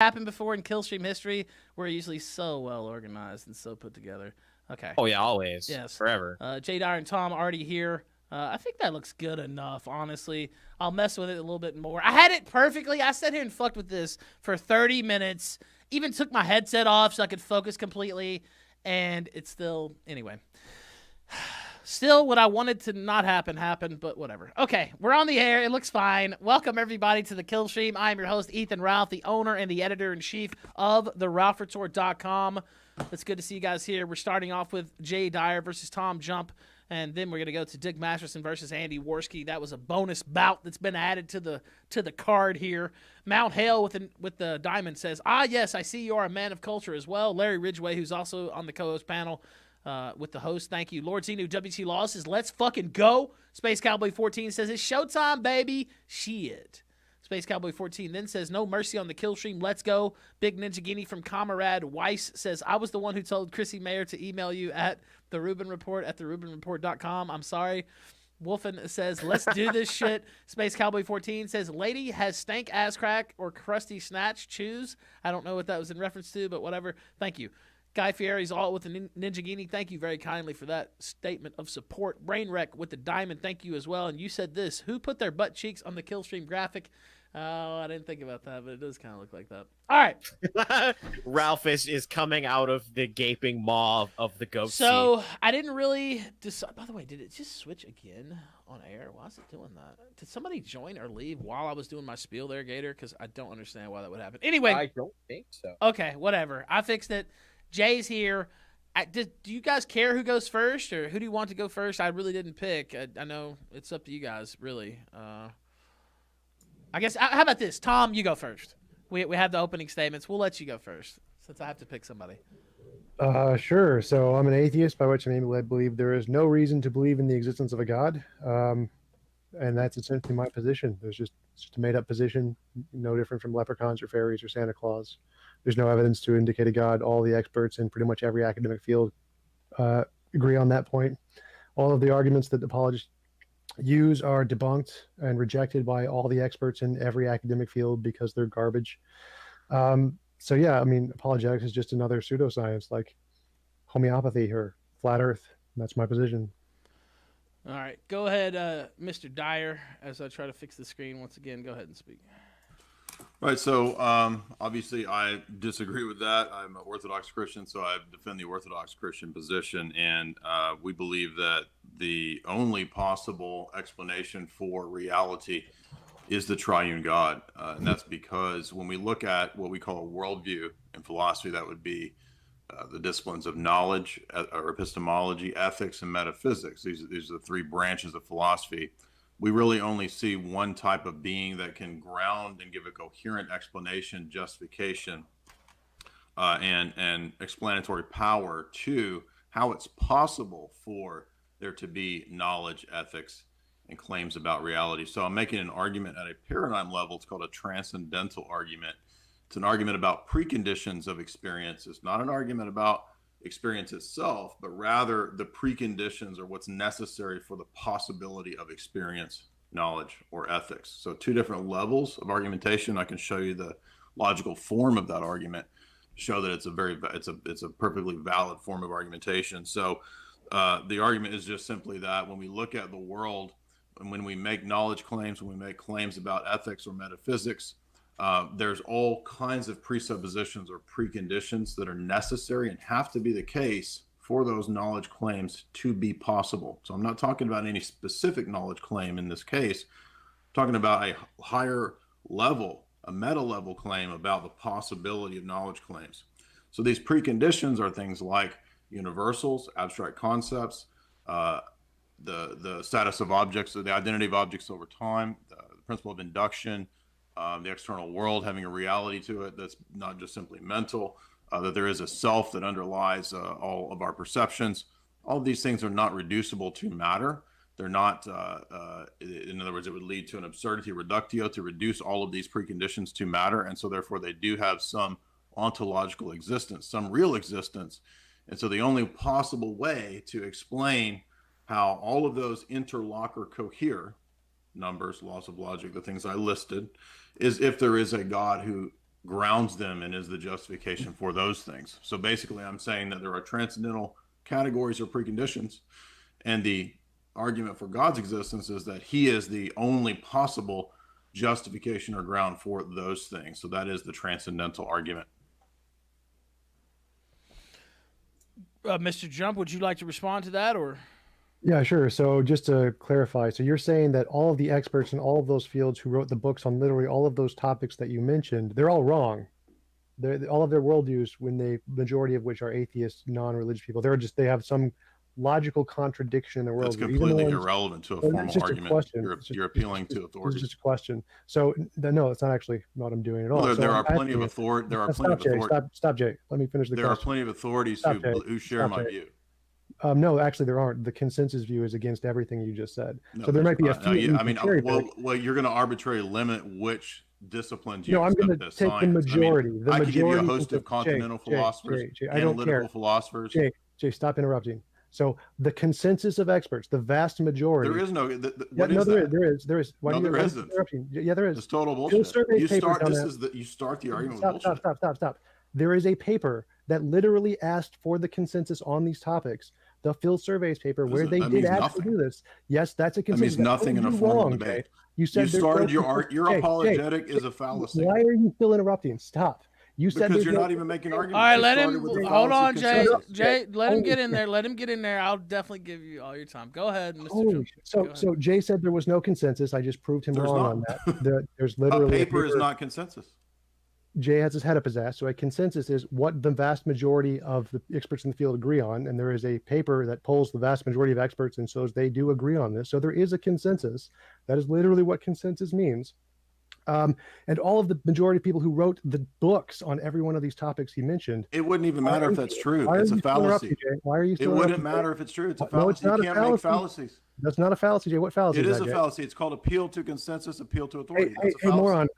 happened before in Killstream history. We're usually so well organized and so put together. Okay. Oh yeah, always, Yes. forever. Jay Dyer and Tom already here. I think that looks good enough, honestly. I'll mess with it a little bit more. I had it perfectly. I sat here and fucked with this for 30 minutes. Even took my headset off so I could focus completely. And it's still, anyway. Still, what I wanted to not happen happened, but whatever. Okay, we're on the air. It looks fine. Welcome, everybody, to the Kill Stream. I am your host, Ethan Ralph, the owner and the editor-in-chief of theralphretort.com. It's good to see you guys here. We're starting off with Jay Dyer versus TJump, and then we're going to go to Dick Masterson versus Andy Worski. That was a bonus bout that's been added to the card here. Mount Hale with the diamond says, yes, I see you are a man of culture as well. Larry Ridgway, who's also on the co-host panel, with the host. Thank you. Lord Zenu WC Law says, let's fucking go. Space Cowboy 14 says, it's showtime, baby. Shit. Space Cowboy 14 then says, no mercy on the kill stream. Let's go. Big Ninja Guinea from Comrade Weiss says, I was the one who told Chrissy Mayer to email you at the Rubin Report at therubinreport.com. I'm sorry. Wolfen says, let's do this shit. Space Cowboy 14 says, lady has stank ass crack or crusty snatch. Choose. I don't know what that was in reference to, but whatever. Thank you. Guy Fieri's all with the Ninja Guinea. Thank you very kindly for that statement of support. Brainwreck with the diamond. Thank you as well. And you said this. Who put their butt cheeks on the Killstream graphic? Oh, I didn't think about that, but it does kind of look like that. All right. Ralph is coming out of the gaping maw of the goat So seat. I didn't really decide. By the way, did it just switch again on air? Why is it doing that? Did somebody join or leave while I was doing my spiel there, Gator? Because I don't understand why that would happen. Anyway. I don't think so. Okay, whatever. I fixed it. Jay's here. Do you guys care who goes first, or who do you want to go first? I really didn't pick. I know it's up to you guys, really. I guess, how about this? Tom, you go first. We have the opening statements. We'll let you go first, since I have to pick somebody. Sure. So I'm an atheist, by which I mean I believe there is no reason to believe in the existence of a God. And that's essentially my position. It's just a made-up position, no different from leprechauns or fairies or Santa Claus. There's no evidence to indicate a God. All the experts in pretty much every academic field agree on that point. All of the arguments that apologists use are debunked and rejected by all the experts in every academic field because they're garbage. So yeah, I mean, apologetics is just another pseudoscience like homeopathy or flat Earth. That's my position. All right, go ahead, Mr. Dyer. As I try to fix the screen once again, go ahead and speak. Right, so obviously I disagree with that. I'm an Orthodox Christian, so I defend the Orthodox Christian position, and we believe that the only possible explanation for reality is the triune God. And that's because when we look at what we call a worldview in philosophy, that would be the disciplines of knowledge, or epistemology, ethics, and metaphysics. These are the three branches of philosophy. We really only see one type of being that can ground and give a coherent explanation, justification, and explanatory power to how it's possible for there to be knowledge, ethics, and claims about reality. So I'm making an argument at a paradigm level. It's called a transcendental argument. It's an argument about preconditions of experience. It's not an argument about experience itself, but rather the preconditions or what's necessary for the possibility of experience, knowledge, or ethics. So two different levels of argumentation. I can show you the logical form of that argument, show that it's a perfectly valid form of argumentation. So the argument is just simply that when we look at the world, and when we make knowledge claims, when we make claims about ethics or metaphysics, there's all kinds of presuppositions or preconditions that are necessary and have to be the case for those knowledge claims to be possible. So I'm not talking about any specific knowledge claim in this case. I'm talking about a higher level, a meta level claim about the possibility of knowledge claims. So these preconditions are things like universals, abstract concepts, the status of objects, the identity of objects over time, the principle of induction, the external world having a reality to it that's not just simply mental, that there is a self that underlies all of our perceptions. All of these things are not reducible to matter. They're not, in other words, it would lead to an absurdity reductio to reduce all of these preconditions to matter. And so therefore they do have some ontological existence, some real existence. And so the only possible way to explain how all of those interlock or cohere, numbers, laws of logic, the things I listed, is if there is a God who grounds them and is the justification for those things. So basically, I'm saying that there are transcendental categories or preconditions, and the argument for God's existence is that he is the only possible justification or ground for those things. So that is the transcendental argument. Mr. Jump, would you like to respond to that, or? Yeah, sure. So just to clarify, so you're saying that all of the experts in all of those fields who wrote the books on literally all of those topics that you mentioned, they're all wrong. All of their worldviews, majority of which are atheist, non-religious people, they have some logical contradiction in their worldview. It's completely irrelevant to a formal argument. You're appealing to authority. It's just a question. So no, it's not actually what I'm doing at all. Well, so there are plenty of authority. There are plenty of authorities. Stop, Jay. Let me finish the question. There are plenty of authorities who share my view. No, actually, there aren't. The consensus view is against everything you just said. No, so there might be a few. Well, you're going to arbitrarily limit which disciplines you no, I'm going to take the majority. I could give you a host of continental philosophers, analytical philosophers. Jay, stop interrupting. So the consensus of experts, the vast majority. There is no. There is. Why there isn't. Yeah, there is. It's total bullshit. You start the argument with bullshit. Stop. There is a paper that literally asked for the consensus on these topics. The field surveys paper where they did actually do this. Yes, that's a consensus. That means nothing in a formal debate. You said your apologetic is a fallacy. Why are you still interrupting? Stop. You said because you're not even making arguments. All right, let him. Hold on, Jay. Jay, let him get in there. Let him get in there. I'll definitely give you all your time. Go ahead, Mr. Trump. So Jay said there was no consensus. I just proved him wrong on that. There's literally a paper is not consensus. Jay has his head up his ass. So a consensus is what the vast majority of the experts in the field agree on. And there is a paper that polls the vast majority of experts and shows they do agree on this. So there is a consensus. That is literally what consensus means. And all of the majority of people who wrote the books on every one of these topics he mentioned. It wouldn't even matter if that's true. It's a fallacy. Why are you still It wouldn't matter if it's true. It's a fallacy. No, it's not you can't make fallacies. That's not a fallacy, Jay. What fallacy? It is a fallacy. It's called appeal to consensus, appeal to authority. Hey, moron.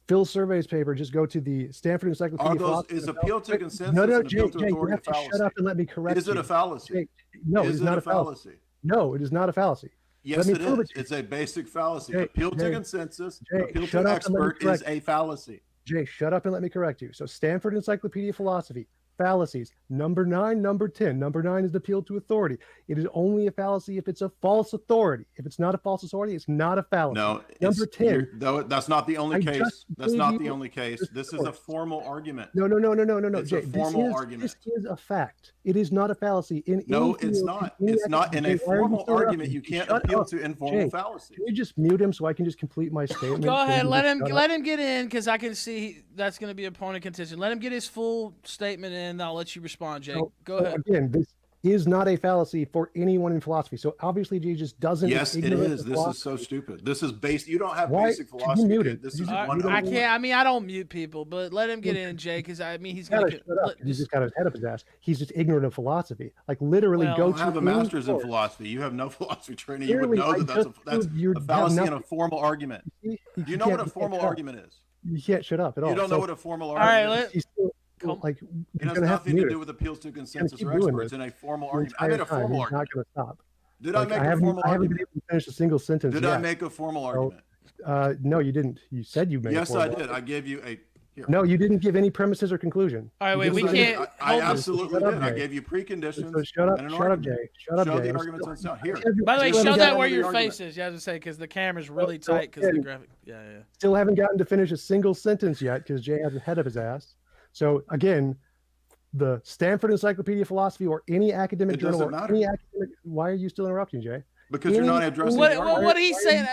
Phil Survey's paper. Just go to the Stanford Encyclopedia. Is appeal to consensus no, Jay, you have to shut up and let me correct you. Is it a fallacy? No, it is not a fallacy. No, it is not a fallacy. Yes, it is. It's a basic fallacy. Appeal to consensus, appeal to expert is a fallacy. Jay, shut up and let me correct you. So Stanford Encyclopedia Philosophy, fallacies. Number 9, number 10. Number 9 is the appeal to authority. It is only a fallacy if it's a false authority. If it's not a false authority, it's not a fallacy. No, number 10. That's not the only case. That's not the only case. This is a formal argument. No. It's Jay, a formal argument. This is a fact. It is not a fallacy. No, it's not. It's not in a formal argument. You can't appeal to informal fallacy. Can you just mute him so I can just complete my statement? Go ahead. Let him get in because I can see that's going to be a point of contention. Let him get his full statement in. I'll let you respond, Jay. Go ahead. Again, this is not a fallacy for anyone in philosophy. So obviously, Jay just doesn't. Yes, it is. This is so stupid. This is based. You don't have basic philosophy. This is I can't. I mean, I don't mute people, but let him get in, Jay, because I mean, he's going to. He's just got his head up his ass. He's just ignorant of philosophy. Like literally, I have a master's in philosophy. You have no philosophy training. You would know that's a fallacy in a formal argument. Do you know what a formal argument is? You can't shut up at all. You don't know what a formal argument is. It has nothing to do with appeals to consensus or experts in a formal argument. I made a formal argument. Not going to stop. Did I make a formal argument? I haven't been able to finish a single sentence. Did I make a formal argument? No, you didn't. You said you made. Yes, I did. I gave you a. Here. No, you didn't give any premises or conclusion. All right, wait. We can't. I absolutely did. I gave you preconditions. So shut up, Jay. Shut up, Jay. Show the arguments on sound. Here. By the way, show that where your face is. You have to say because the camera's really tight because the graphic. Yeah. Still haven't gotten to finish a single sentence yet because Jay has a head of his ass. So again, the Stanford Encyclopedia Philosophy or any academic journal or any academic. Why are you still interrupting, Jay? Because you're not addressing. What he's saying?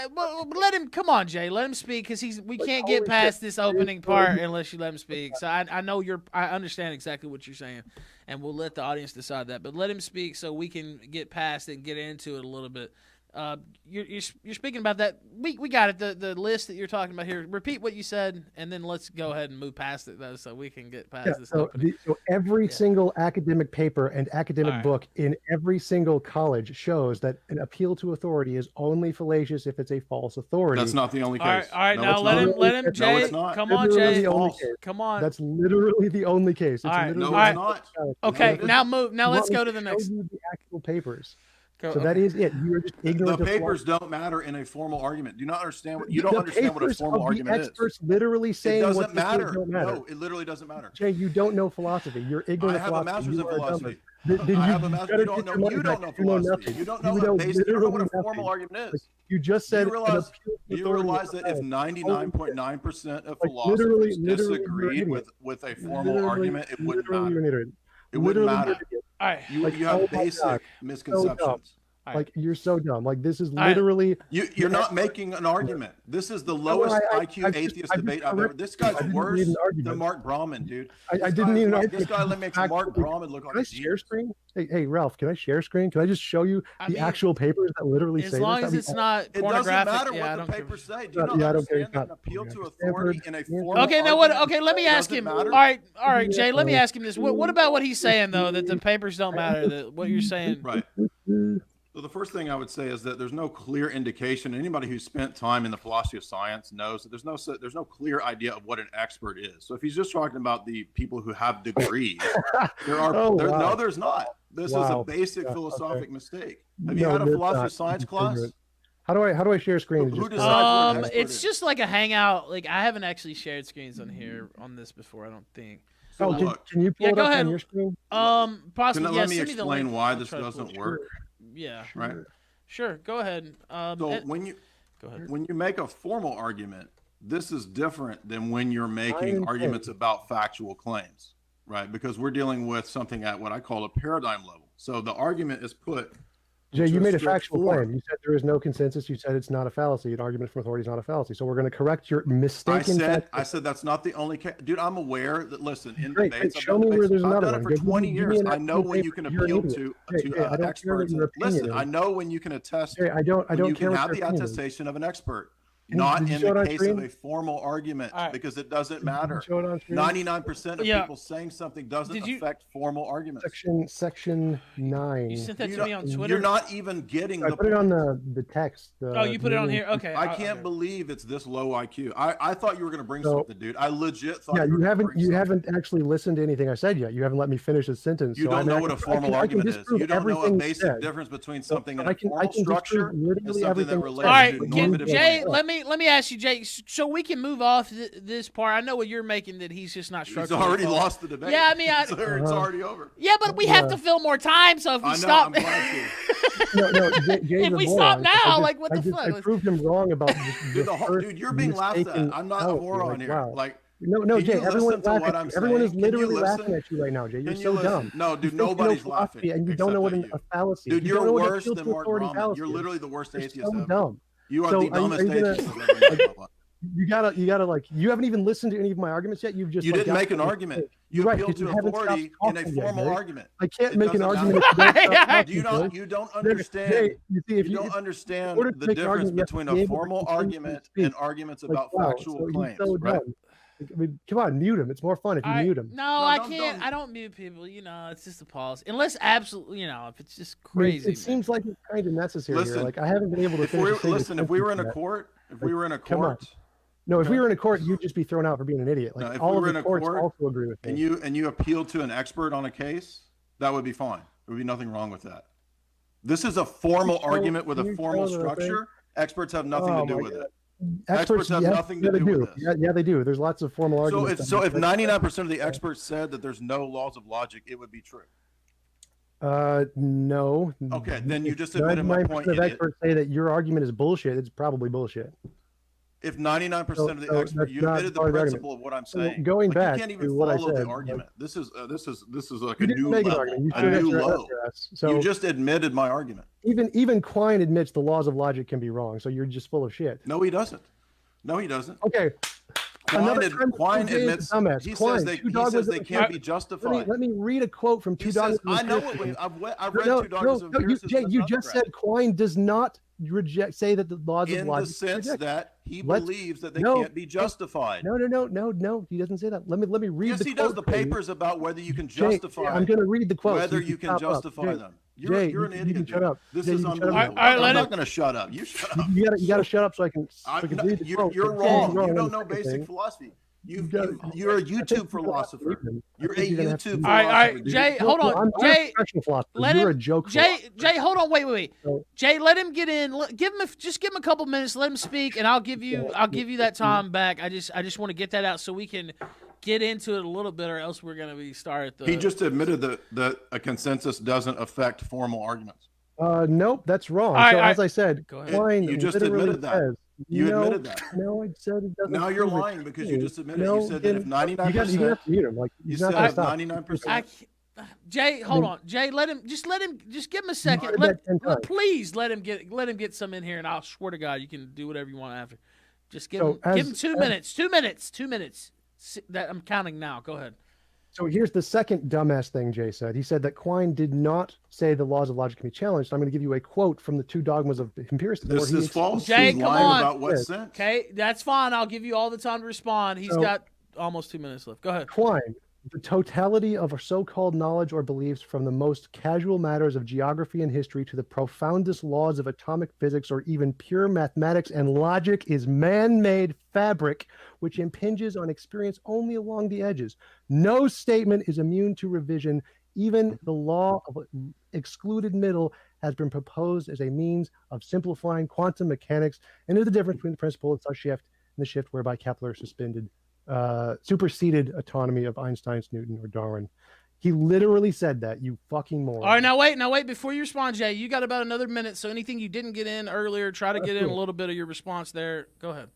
Let him. Come on, Jay. Let him speak because we can't get past this opening part unless you let him speak. So I know I understand exactly what you're saying, and we'll let the audience decide that. But let him speak so we can get past it and get into it a little bit. You're speaking about that. We got it. The list that you're talking about here. Repeat what you said, and then let's go ahead and move past it though, so we can get past this. So every single academic paper and academic book in every single college shows that an appeal to authority is only fallacious if it's a false authority. That's not the only case. All right, now let him. Jay, no, it's not. Come on, Jay. Come on. That's literally the only case. No, it's not. Okay, now move. Now let's go to the next. The actual papers. Go, So that is it. You are just ignorant. The of papers philosophy. don't matter in a formal argument. Do you not understand what you don't understand what a papers formal of argument the is? experts literally It saying what doesn't the things matter. don't matter. No, it literally doesn't matter. Jay, you don't know philosophy. You're ignorant I of have a philosophy. master's You in are dumb. philosophy. Then I you have a master's. better You don't get know. your money You back. don't know You know philosophy. nothing. You don't know You what know basic. You don't know what a literally formal nothing. argument is. You just Do said you realize? an appeal Do to you authority realize that if is 99.9% of like literally, philosophers you're an disagreed idiot. with a formal argument, it wouldn't Literally, you're an matter. idiot. It wouldn't Literally, you're matter. an idiot. all right. You Like, you oh have my God. basic misconceptions. Like you're so dumb. Like this is right. literally. You're not making an argument. This is the lowest IQ atheist debate I've ever. This guy's worse than Mark Brahman, dude. I didn't need an argument. This guy makes Mark Brahman look like Can I a share genius. screen? Hey Ralph, can I share screen? Can I just show you I the mean, actual papers that literally As say long this? as it's not It doesn't pornographic. matter Yeah, I what don't the care. papers say. Do you not Yeah, I don't care. understand that an appeal to authority in a formal Okay, now what? argument Okay, let me ask doesn't him. matter? All right, Jay. Let me ask him this. What about what he's saying though? That the papers don't matter. That what you're saying. Right. So the first thing I would say is that there's no clear indication. Anybody who's spent time in the philosophy of science knows that there's no clear idea of what an expert is. So if he's just talking about the people who have degrees, no, there's not. This is a basic philosophic mistake. Have you had a philosophy of science class? How do I share screen? Who decides what an expert It's is? just like a hangout. Like I haven't actually shared screens on here on this before. I don't think. So Oh, look, can you pull Yeah, it go up ahead. on your screen? Possibly. Yeah, let me send me the explain link. why I'll this try to pull doesn't it. work. Yeah. Right. Sure. Go ahead. So when you go ahead. when you make a formal argument, this is different than when you're making am arguments about factual claims, right? Because we're dealing with something at what I call a paradigm level. So the argument is put. Jay, into you made a strict factual form. claim. You said there is no consensus. You said it's not a fallacy. An argument from authority is not a fallacy. So we're going to correct your mistaken. I said that's not the only case. Dude, I'm aware that, listen, in Great, debates, show me where there's I've another done it one. for 20 Give me years. an I know when paper. you can You're an appeal idiot. to Jay, I don't care experts. what your opinion Listen, is. I know when you can attest. Jay, I don't you care can what have your the opinion is. attestation of an expert. Did Not you in show it the on case screen? of a formal argument, All right. because it doesn't matter. Show it on screen? 99% of Yeah. people saying something doesn't Did you- affect formal arguments. Section 9. You sent that You to me don't- on Twitter. You're not even getting I the put it point. on the text. Oh, you put it on here. Okay. I can't believe it's this low IQ. I thought you were going to bring So- something, dude. I legit thought Yeah, you were you gonna haven't bring you something. haven't actually listened to anything I said yet. You haven't let me finish a sentence. You so don't I mean, know I what a can- formal I can argument is. disprove You don't know a everything basic said. difference between So something in I a can formal disprove structure and literally something that everything relates said. All right, to But normative Jay. thought. Let me ask you, Jay. So we can move off this part. I know what you're making, that he's just not He's structured. already lost the debate. Yeah, I mean, it's already over. Yeah, but we have to fill more time. So if we I know, stop, I'm glad to. No, Jay's If a we moron. stop now, I just- like, what the fuck? I proved him wrong about Dude, the first dude, you're being laughed at. mistaken I'm not a fallacy. moron Like, here. wow. Like, No, can Jay, you everyone's listen to laughing what at I'm you. Everyone is saying? Can you literally listen? laughing at you right now, Jay. You're Can you so listen? dumb. No, dude, You think you know nobody's philosophy laughing. and you don't know what except a you. fallacy. Dude, You don't you're know what an worse appeal than to Mark authority Brahman. fallacy You're is. literally the worst You're atheist so ever. dumb. You are So the are you dumbest gonna- atheist I've ever met in my life. You gotta like you haven't even listened to any of my arguments yet. You've just You like, didn't got make an to- argument. You You're right, appealed 'cause you to haven't stopped authority in a talking yet, formal Jay. argument. I can't It make an doesn't argument. matter. if you don't stop talking, Do you not? Jay. You don't Jay, understand. you see, if You don't in understand order to the make an difference argument, you have to between be a able to formal continuously argument speak. and arguments Like, about wow, factual so he's claims, so right? dumb. Like, I mean, come on, mute him. It's more fun if you mute him. No, I don't- can't. don't. I don't mute people. You know, it's just a policy. Unless absolutely, if it's just I mean, crazy. it seems like it's kind of necessary Listen, here. Like I haven't been able to If finish. we a single if we were in a sentence court, come on. No, if we were in a court, you'd just be thrown out for being an idiot. Like No, if all we of were the in a courts court also agree with me. and you appealed to an expert on a case, that would be fine. There would be nothing wrong with that. This is a formal argument with a formal structure. Experts have nothing to do with it. Experts have nothing to do with this. Yeah, they do. There's lots of formal So arguments. if 99% of the experts said that there's no laws of logic, it would be true. No. Okay, then you just admitted my 99% point, of idiot. experts say that your argument is bullshit. It's probably bullshit. If 99% of the So experts, that's you not admitted the part of the principle of what I'm So saying. going Like, back you can't even to what I follow said, the argument. This is like You a didn't new make an level, argument. You a showed us new your low. answer. So You just admitted my argument. even Quine admits the laws of logic can be wrong. So you're just full of shit. No, he doesn't. No, he doesn't. Okay. Quine admits he says they can't be justified. Let me read a quote from Two He Dogs. says, I know what I've read Two Dogs of Empiricism. Jay, you That's just undergrad. said Quine does not say that the laws of In logic the sense reject. that he Let's- believes that they no, can't be justified. No. He doesn't say that. Let me read Yes, the he quote does. The for you. papers about whether you can Jay, justify. I'm going to read the quote. whether so you can stop up. justify Jay, them. Jay, You're an you idiot. can shut dude. up. This Jay, is you can shut up. unbelievable. All right, I'm let not going to shut up. You shut up. You got to shut up so I can. I'm read not- the quote. You're Jay's wrong. You on don't the know second basic thing. philosophy. You're a YouTube philosopher. You're a YouTube philosopher. All right, Jay, hold on. Jay, let him. You're a joke. Jay, hold on. Wait. Jay, let him get in. Just give him a couple minutes. Let him speak, and I'll give you that time back. I just want to get that out so we can get into it a little bit, or else we're gonna be started. He just admitted that a consensus doesn't affect formal arguments. Nope, that's wrong. All right, so as I said, you just admitted that. Says, admitted that. No, I said it doesn't. Now you're lying because you just admitted. You said that if 99%. You have to mute him. Like you said if 99%. Jay, hold on. Jay, just give him a second. Please let him get some in here, and I'll swear to God, you can do whatever you want after. Just give him 2 minutes. 2 minutes. 2 minutes. That I'm counting now. Go ahead. So here's the second dumbass thing Jay said. He said that Quine did not say the laws of logic can be challenged. I'm going to give you a quote from the two dogmas of empiricism. This is false. Jay, He's come lying on. about what sense. Okay, that's fine. I'll give you all the time to respond. He's got almost 2 minutes left. Go ahead. Quine, the totality of our so-called knowledge or beliefs, from the most casual matters of geography and history to the profoundest laws of atomic physics or even pure mathematics and logic, is man-made fabric which impinges on experience only along the edges. No statement is immune to revision. Even the law of excluded middle has been proposed as a means of simplifying quantum mechanics, and there's the difference between the principle of shift and the shift whereby Kepler superseded autonomy of Einstein's, Newton, or Darwin. He literally said that, you fucking moron. All right, now wait. Before you respond, Jay, you got about another minute, so anything you didn't get in earlier, try to get in a little bit of your response there. Go ahead.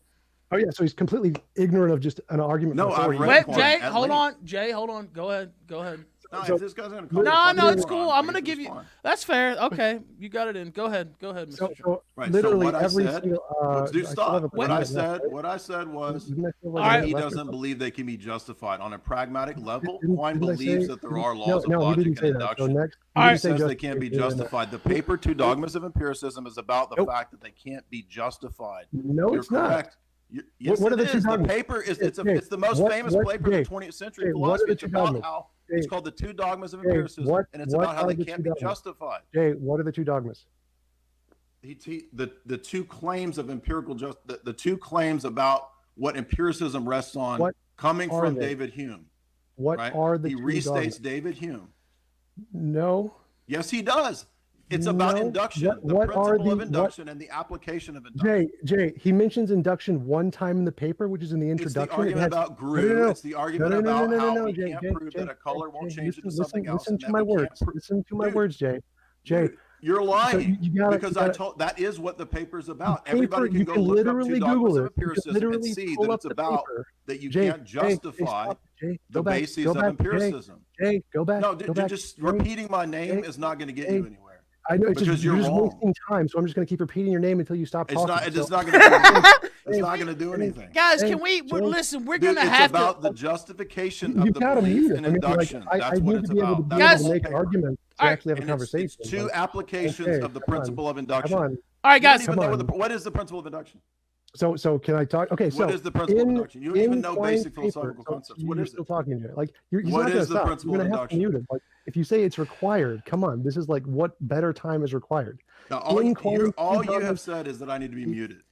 Oh, yeah, so he's completely ignorant of just an argument. No, I've read Wait, Quine, Jay, hold on. Jay, hold on. Go ahead. No, So- if this guy's gonna call No, you it's cool. I'm going to give you fine. – that's fair. Okay, you got it in. Go ahead, Mr. So Right, literally so what I every said, single... Dude, stop. What I said was right. he doesn't believe they can be justified. On a pragmatic level, Didn't- Quine didn't I believes say- that there are laws of he logic didn't say and that. So induction. next, All he right. didn't say Says they can't be justified. The paper, Two Dogmas of Empiricism, is about the Nope. fact that they can't be justified. No, You're it's not. correct. Yes, What are the it two is. The dogmas? paper is Jay, it's the most what- famous what- paper Jay, in the 20th century Jay, what are philosophy. the It's two about dogmas? how Jay, it's called the Two Dogmas of Jay, Empiricism, what- and it's what about how are they the can't two be dogmas? justified. Jay, what are the two dogmas? The two claims of empirical the two claims about what empiricism rests on, What coming are from they? David Hume. What Right? are the He two restates dogmas? David Hume. No. Yes, he does. It's about No. induction, the What are principle of the- induction, and the application of induction. Jay, he mentions induction one time in the paper, which is in the It's the introduction. argument about Grew. No. It's the argument about how we can't prove that a color won't change into something else. Listen and to that my we can't words. prove- Listen to my Dude, words, Jay. Jay, Dude, you're lying you gotta- because you gotta- I told that is what the paper's about. paper, Everybody can you go can look up literally Two Dogmas Google of it. You can Empiricism and literally see pull that up it's the about paper. that you Jay, can't justify Jay, the go back, bases go of back, empiricism. Jay, go back. No, go back. just Jay, repeating my name Jay, is not going to get Jay, you anywhere. I know it's because just, you're you're just wrong. wasting time, so I'm just going to keep repeating your name until you stop It's talking. not. It's So- not going to. It's not going to do anything. Guys, Jay, can we Jay, listen? We're Dude, going to it's have about to. the justification You of the gotta belief mute it. and I mean, like, induction. I That's need what to it's be able to about. be That's able to the make paper. arguments to All right, actually have a And it's conversation. two Like, applications okay, of the come on, principle of come induction. on. All right, You don't guys. even know Come what is the principle of induction. So can I talk? Okay, so What is the principle of induction? You don't even know Quine's basic paper, philosophical so concepts. What you're is still it? talking to it. Like he's What not going is to the stop. principle You're of going to have to induction? mute him. Like if you say it's required, come on. This is like what better time is required. Now, all In you Quine's have dogmas- said is that I need to be muted.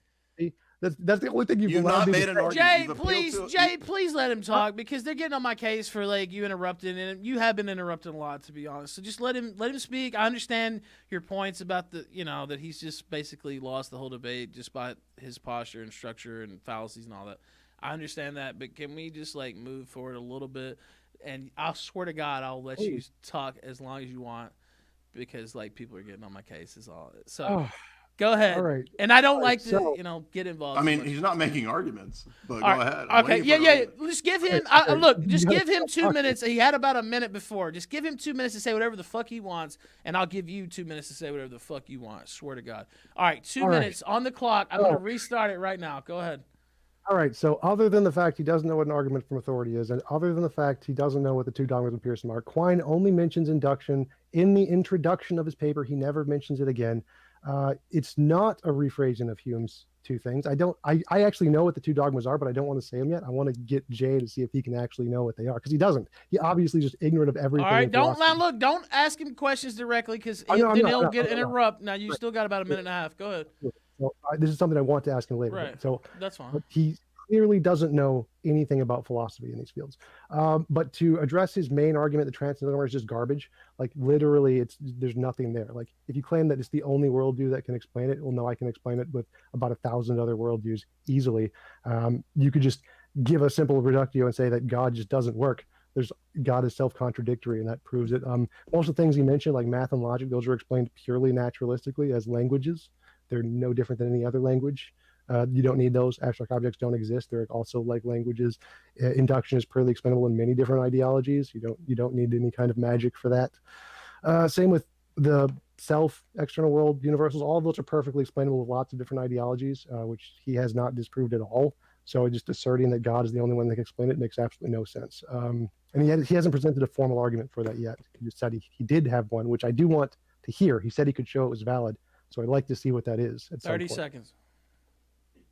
That's the only thing you've You've allowed not me to made an say. argument. Jay, You've appealed to- please let him talk because they're getting on my case for like you interrupting, and you have been interrupting a lot, to be honest. So just let him speak. I understand your points about that he's just basically lost the whole debate just by his posture and structure and fallacies and all that. I understand that, but can we just like move forward a little bit? And I swear to God, I'll let you talk as long as you want because like people are getting on my case is all. So. Oh, Go ahead. all right. And I don't All right, like to, so- get involved. I too mean, much. he's not making arguments, but go All right. ahead. I'm Okay. waiting Yeah, for yeah. the- Just give him. Okay. Look, just You give him gotta 2 talk. minutes. He had about a minute before. Just give him 2 minutes to say whatever the fuck he wants, and I'll give you 2 minutes to say whatever the fuck you want. I swear to God. All right, 2 All right. minutes on the clock. I'm gonna restart it right now. Go ahead. All right. So other than the fact he doesn't know what an argument from authority is, and other than the fact he doesn't know what the two dogmas of empiricism are, Quine only mentions induction in the introduction of his paper. He never mentions it again. It's not a rephrasing of Hume's two things. I actually know what the two dogmas are, but I don't want to say them yet. I want to get Jay to see if he can actually know what they are because he doesn't. He obviously just ignorant of everything. All right. in Don't philosophy. don't ask him questions directly because I'm not, he'll I'm get not. interrupt. Now you still got about a minute and a half. Go ahead. So, this is something I want to ask him later. Right. So That's fine. but he clearly doesn't know anything about philosophy in these fields. But to address his main argument, the transcendental is just garbage. Like literally, there's nothing there. Like if you claim that it's the only worldview that can explain it, well, no, I can explain it with about 1,000 other worldviews easily. You could just give a simple reductio and say that God just doesn't work. God is self-contradictory, and that proves it. Most of the things he mentioned, like math and logic, those are explained purely naturalistically as languages. They're no different than any other language. You don't need those. Abstract objects don't exist. They're also like languages. Induction is purely explainable in many different ideologies. You don't need any kind of magic for that. Same with the self, external world, universals. All of those are perfectly explainable with lots of different ideologies, which he has not disproved at all. So just asserting that God is the only one that can explain it makes absolutely no sense. And he hasn't presented a formal argument for that yet. He just said he did have one, which I do want to hear. He said he could show it was valid. So I'd like to see what that is. 30 seconds.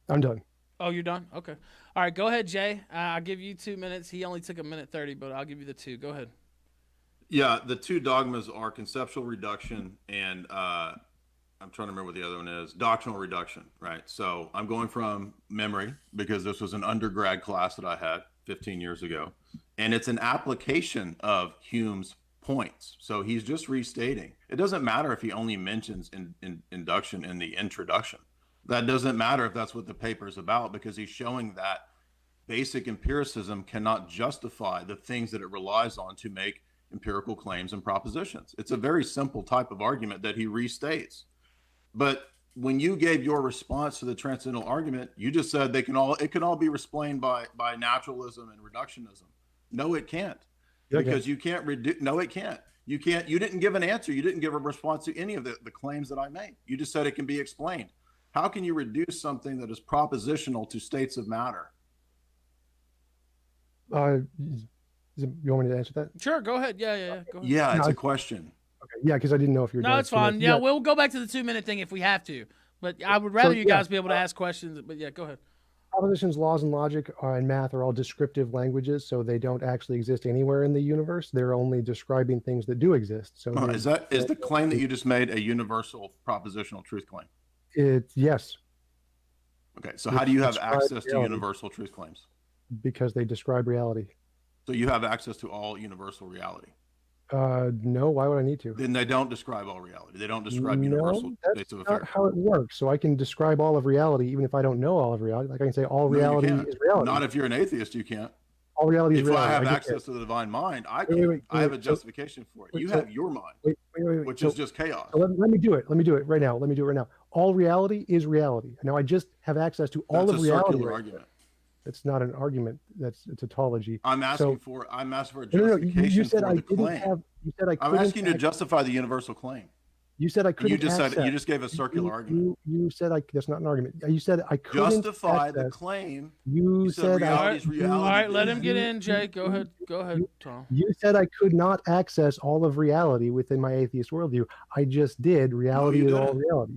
I'm done. Oh, you're done? Okay. All right, go ahead, Jay. I'll give you 2 minutes. He only took 1:30, but I'll give you the 2. Go ahead. Yeah, the two dogmas are conceptual reduction and I'm trying to remember what the other one is, doctrinal reduction, right? So I'm going from memory because this was an undergrad class that I had 15 years ago, and it's an application of Hume's points. So he's just restating. It doesn't matter if he only mentions induction in the introduction. That doesn't matter if that's what the paper is about, because he's showing that basic empiricism cannot justify the things that it relies on to make empirical claims and propositions. It's a very simple type of argument that he restates. But when you gave your response to the transcendental argument, you just said it can all be explained by naturalism and reductionism. No, it can't. Because you can't reduce. No, it can't. You can't. You didn't give an answer. You didn't give a response to any of the claims that I made. You just said it can be explained. How can you reduce something that is propositional to states of matter? You want me to answer that? Sure, go ahead. Yeah. Go ahead. Yeah, it's a question. Okay. Yeah, because I didn't know if you were. No, it's fine. Yeah, we'll go back to the 2-minute thing if we have to. But I would rather you guys be able to ask questions. But yeah, go ahead. Propositions, laws, and logic and math are all descriptive languages, so they don't actually exist anywhere in the universe. They're only describing things that do exist. So is the claim that you just made a universal propositional truth claim? Yes. Okay, so how do you have access to universal truth claims? Because they describe reality. So you have access to all universal reality? No, why would I need to? Then they don't describe all reality. They don't describe universal states of affairs. That's not how it works. So I can describe all of reality even if I don't know all of reality. Like I can say all reality is reality. Not if you're an atheist, you can't. All reality is reality. If I have access to the divine mind, I can. I have a justification for it. You have your mind, which is just chaos. So let me do it. Let me do it right now. All reality is reality. Now I just have access to all of reality. That's a circular argument. It's not an argument. It's a tautology. I'm asking for a justification you said for the claim. You said I couldn't. I'm asking you to justify the universal claim. You said I couldn't. You just gave a circular argument. You said that's not an argument. You said I couldn't justify the claim. You said reality. All right, let him get in, Jay. Go ahead, Tom. You said I could not access all of reality within my atheist worldview. I just did. Reality is all reality.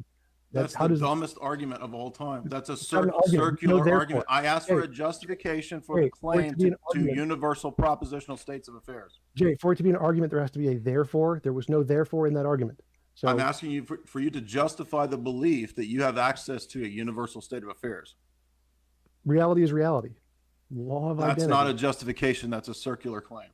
That's the dumbest argument of all time. That's a circular argument. I asked for a justification for the claim to universal propositional states of affairs. Jay, for it to be an argument, there has to be a therefore. There was no therefore in that argument. So I'm asking you for you to justify the belief that you have access to a universal state of affairs. Reality is reality. Law of identity. That's not a justification. That's a circular claim.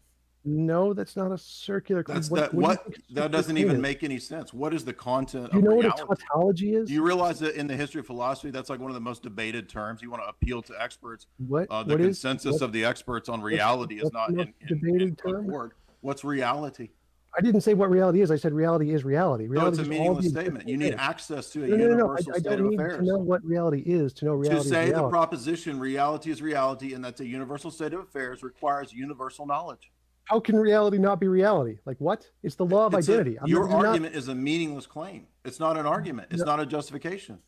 No, that's not a circular claim. That doesn't even make any sense. What is the content of reality? You know reality? What a tautology is? Do you realize that in the history of philosophy, that's like one of the most debated terms? You want to appeal to experts. The consensus of the experts on reality is not in accord. What's reality? I didn't say what reality is. I said reality is reality. Reality it's a meaningless statement. You need access to a universal state of affairs. I don't need to know what reality is to know reality. To say the proposition reality is reality and that's a universal state of affairs requires universal knowledge. How can reality not be reality? Like what? It's the law of identity. Your argument is a meaningless claim. It's not an argument. It's not a justification.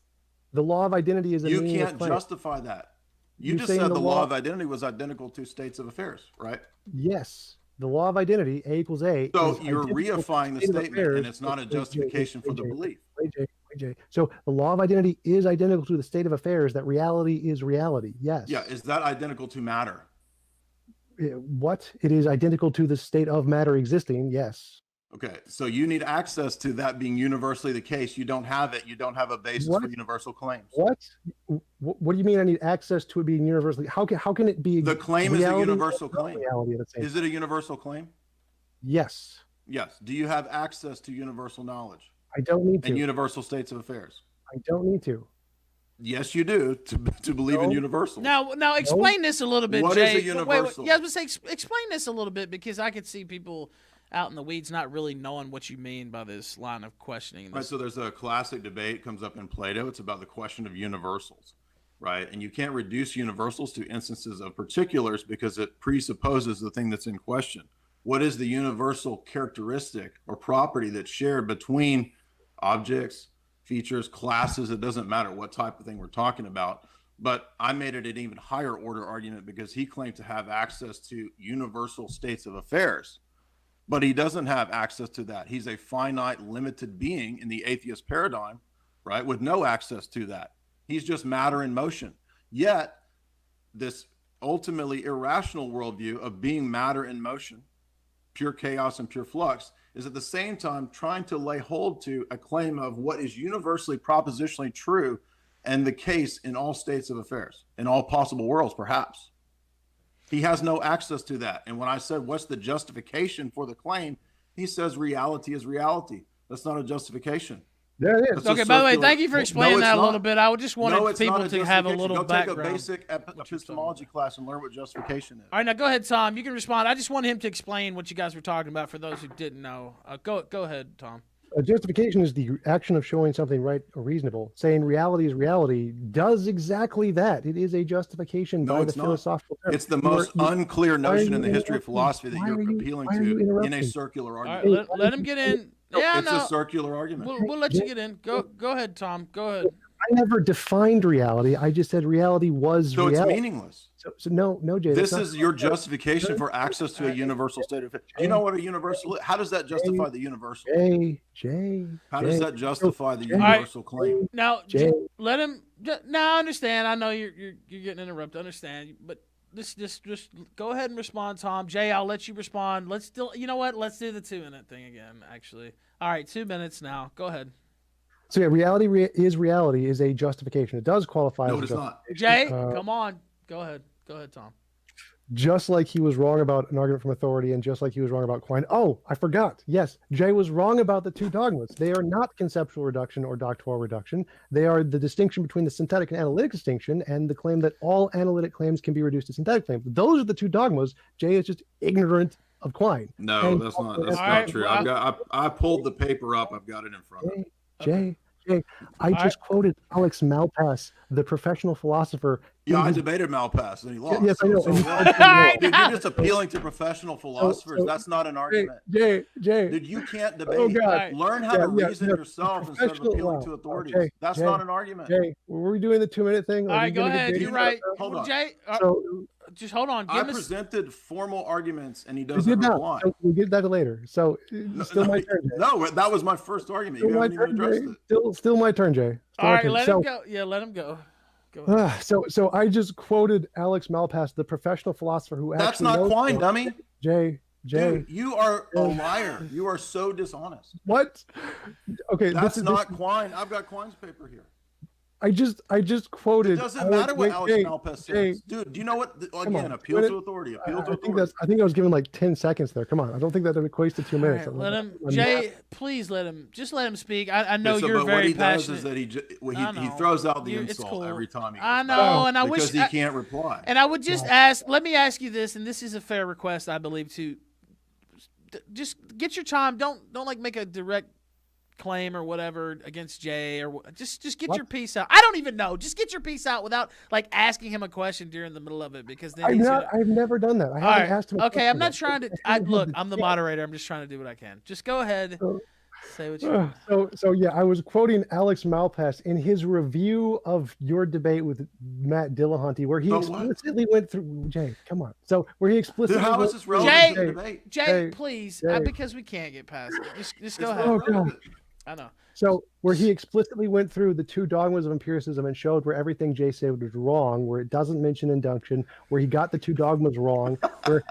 The law of identity is a meaningless claim. You can't justify that. You just said the law of identity was identical to states of affairs, right? Yes. The law of identity, A equals A. So you're reifying the statement, and it's not a justification for the belief. So the law of identity is identical to the state of affairs, that reality is reality. Yes. Yeah. Is that identical to matter? What? It is identical to the state of matter existing. Yes. Okay, so you need access to that being universally the case. You don't have it. You don't have a basis for universal claims. What? What do you mean I need access to it being universally? How can it be? The claim is a universal claim. Is it a universal claim? Yes. Yes. Do you have access to universal knowledge? I don't need to. And universal states of affairs? I don't need to. Yes, you do to believe in universal. Now explain this a little bit, What Jay. is a universal? Yeah, I was going to say, explain this a little bit, because I could see people out in the weeds not really knowing what you mean by this line of questioning. Right, so there's a classic debate comes up in Plato. It's about the question of universals, right? And you can't reduce universals to instances of particulars because it presupposes the thing that's in question. What is the universal characteristic or property that's shared between objects, features, classes? It doesn't matter what type of thing we're talking about. But I made it an even higher order argument because he claimed to have access to universal states of affairs. But he doesn't have access to that. He's a finite, limited being in the atheist paradigm, right, with no access to that. He's just matter in motion. Yet, this ultimately irrational worldview of being matter in motion, pure chaos and pure flux, is at the same time trying to lay hold to a claim of what is universally propositionally true and the case in all states of affairs, in all possible worlds, perhaps. He has no access to that. And when I said, what's the justification for the claim? He says reality is reality. That's not a justification. There it is. Okay, by the way, thank you for explaining that a little bit. I just wanted people to have a little background. Go take a basic epistemology class and learn what justification is. All right, now go ahead, Tom. You can respond. I just want him to explain what you guys were talking about for those who didn't know. Go ahead, Tom. A justification is the action of showing something right or reasonable. Saying reality is reality does exactly that. It is a justification by the philosophical term. It's the most unclear notion in the history of philosophy that you're appealing to in a circular argument. Right, let him get in. Yeah, it's a circular argument. We'll let you get in. Go ahead, Tom. Go ahead. I never defined reality. I just said reality was reality. So it's meaningless. So no, Jay. This is your justification for access to a universal state of. Do you know what a universal is? How does that justify the universal? Jay. How does that justify the universal claim? Now, let him. Now, I understand. I know you're getting interrupted. I understand, but just go ahead and respond, Tom. Jay, I'll let you respond. Let's still. You know what? Let's do the 2-minute thing again. Actually, all right, 2 minutes now. Go ahead. So yeah, reality is a justification. It does qualify. No, it's not. Jay, come on. Go ahead, Tom. Just like he was wrong about an argument from authority, and just like he was wrong about Quine. Oh, I forgot. Yes, Jay was wrong about the two dogmas. They are not conceptual reduction or doctoral reduction. They are the distinction between the synthetic and analytic distinction, and the claim that all analytic claims can be reduced to synthetic claims. Those are the two dogmas. Jay is just ignorant of Quine. No, that's not true. I pulled the paper up. I've got it in front of me. Jay, I just quoted Alex Malpass, the professional philosopher. Yeah, I debated Malpass and he lost. Yes, I know. Dude, you're just appealing to professional philosophers. That's not an argument. Jay. Dude, you can't debate. Learn how to reason yourself instead of appealing to authorities. That's not an argument. Jay, were we doing the 2-minute thing? All right, go ahead. You're right. Hold on. Jay, just hold on. I presented formal arguments and he doesn't reply. We'll get that later. So still my turn, Jay. No, that was my first argument. You haven't even addressed it. Still my turn, Jay. All right, let him go. Yeah, let him go. So I just quoted Alex Malpass, the professional philosopher who actually. That's not Quine, dummy. Jay. Dude, you are a liar. You are so dishonest. What? Okay, that's not Quine. I've got Quine's paper here. I just quoted. It doesn't matter what Alex Malpass says. Dude, do you know what? Again, appeal to authority. Appeal to authority. I think I was given like 10 seconds there. Come on. I don't think that equates to 2 minutes. Right, let him, Jay, please let him speak. I know you're very passionate. What he does is that he throws out the insult every time. I know, and I wish. Because he can't reply. And I would just ask, let me ask you this, and this is a fair request, I believe, to just get your time. Don't like make a direct claim or whatever against Jay, or just get your piece out. I don't even know. Just get your piece out without like asking him a question during the middle of it, because then I've never done that. I haven't asked him. Okay, I'm not trying to. Look, I'm the moderator. I'm just trying to do what I can. Just go ahead. Say what you want. So yeah, I was quoting Alex Malpass in his review of your debate with Matt Dillahunty, where he explicitly went through. Jay, come on. So where he explicitly. How is this relevant to the debate? Jay, please, because we can't get past it. Just go ahead. Oh, God. I know. So where he explicitly went through the 2 dogmas of empiricism and showed where everything Jay said was wrong, where it doesn't mention induction, where he got the 2 dogmas wrong, where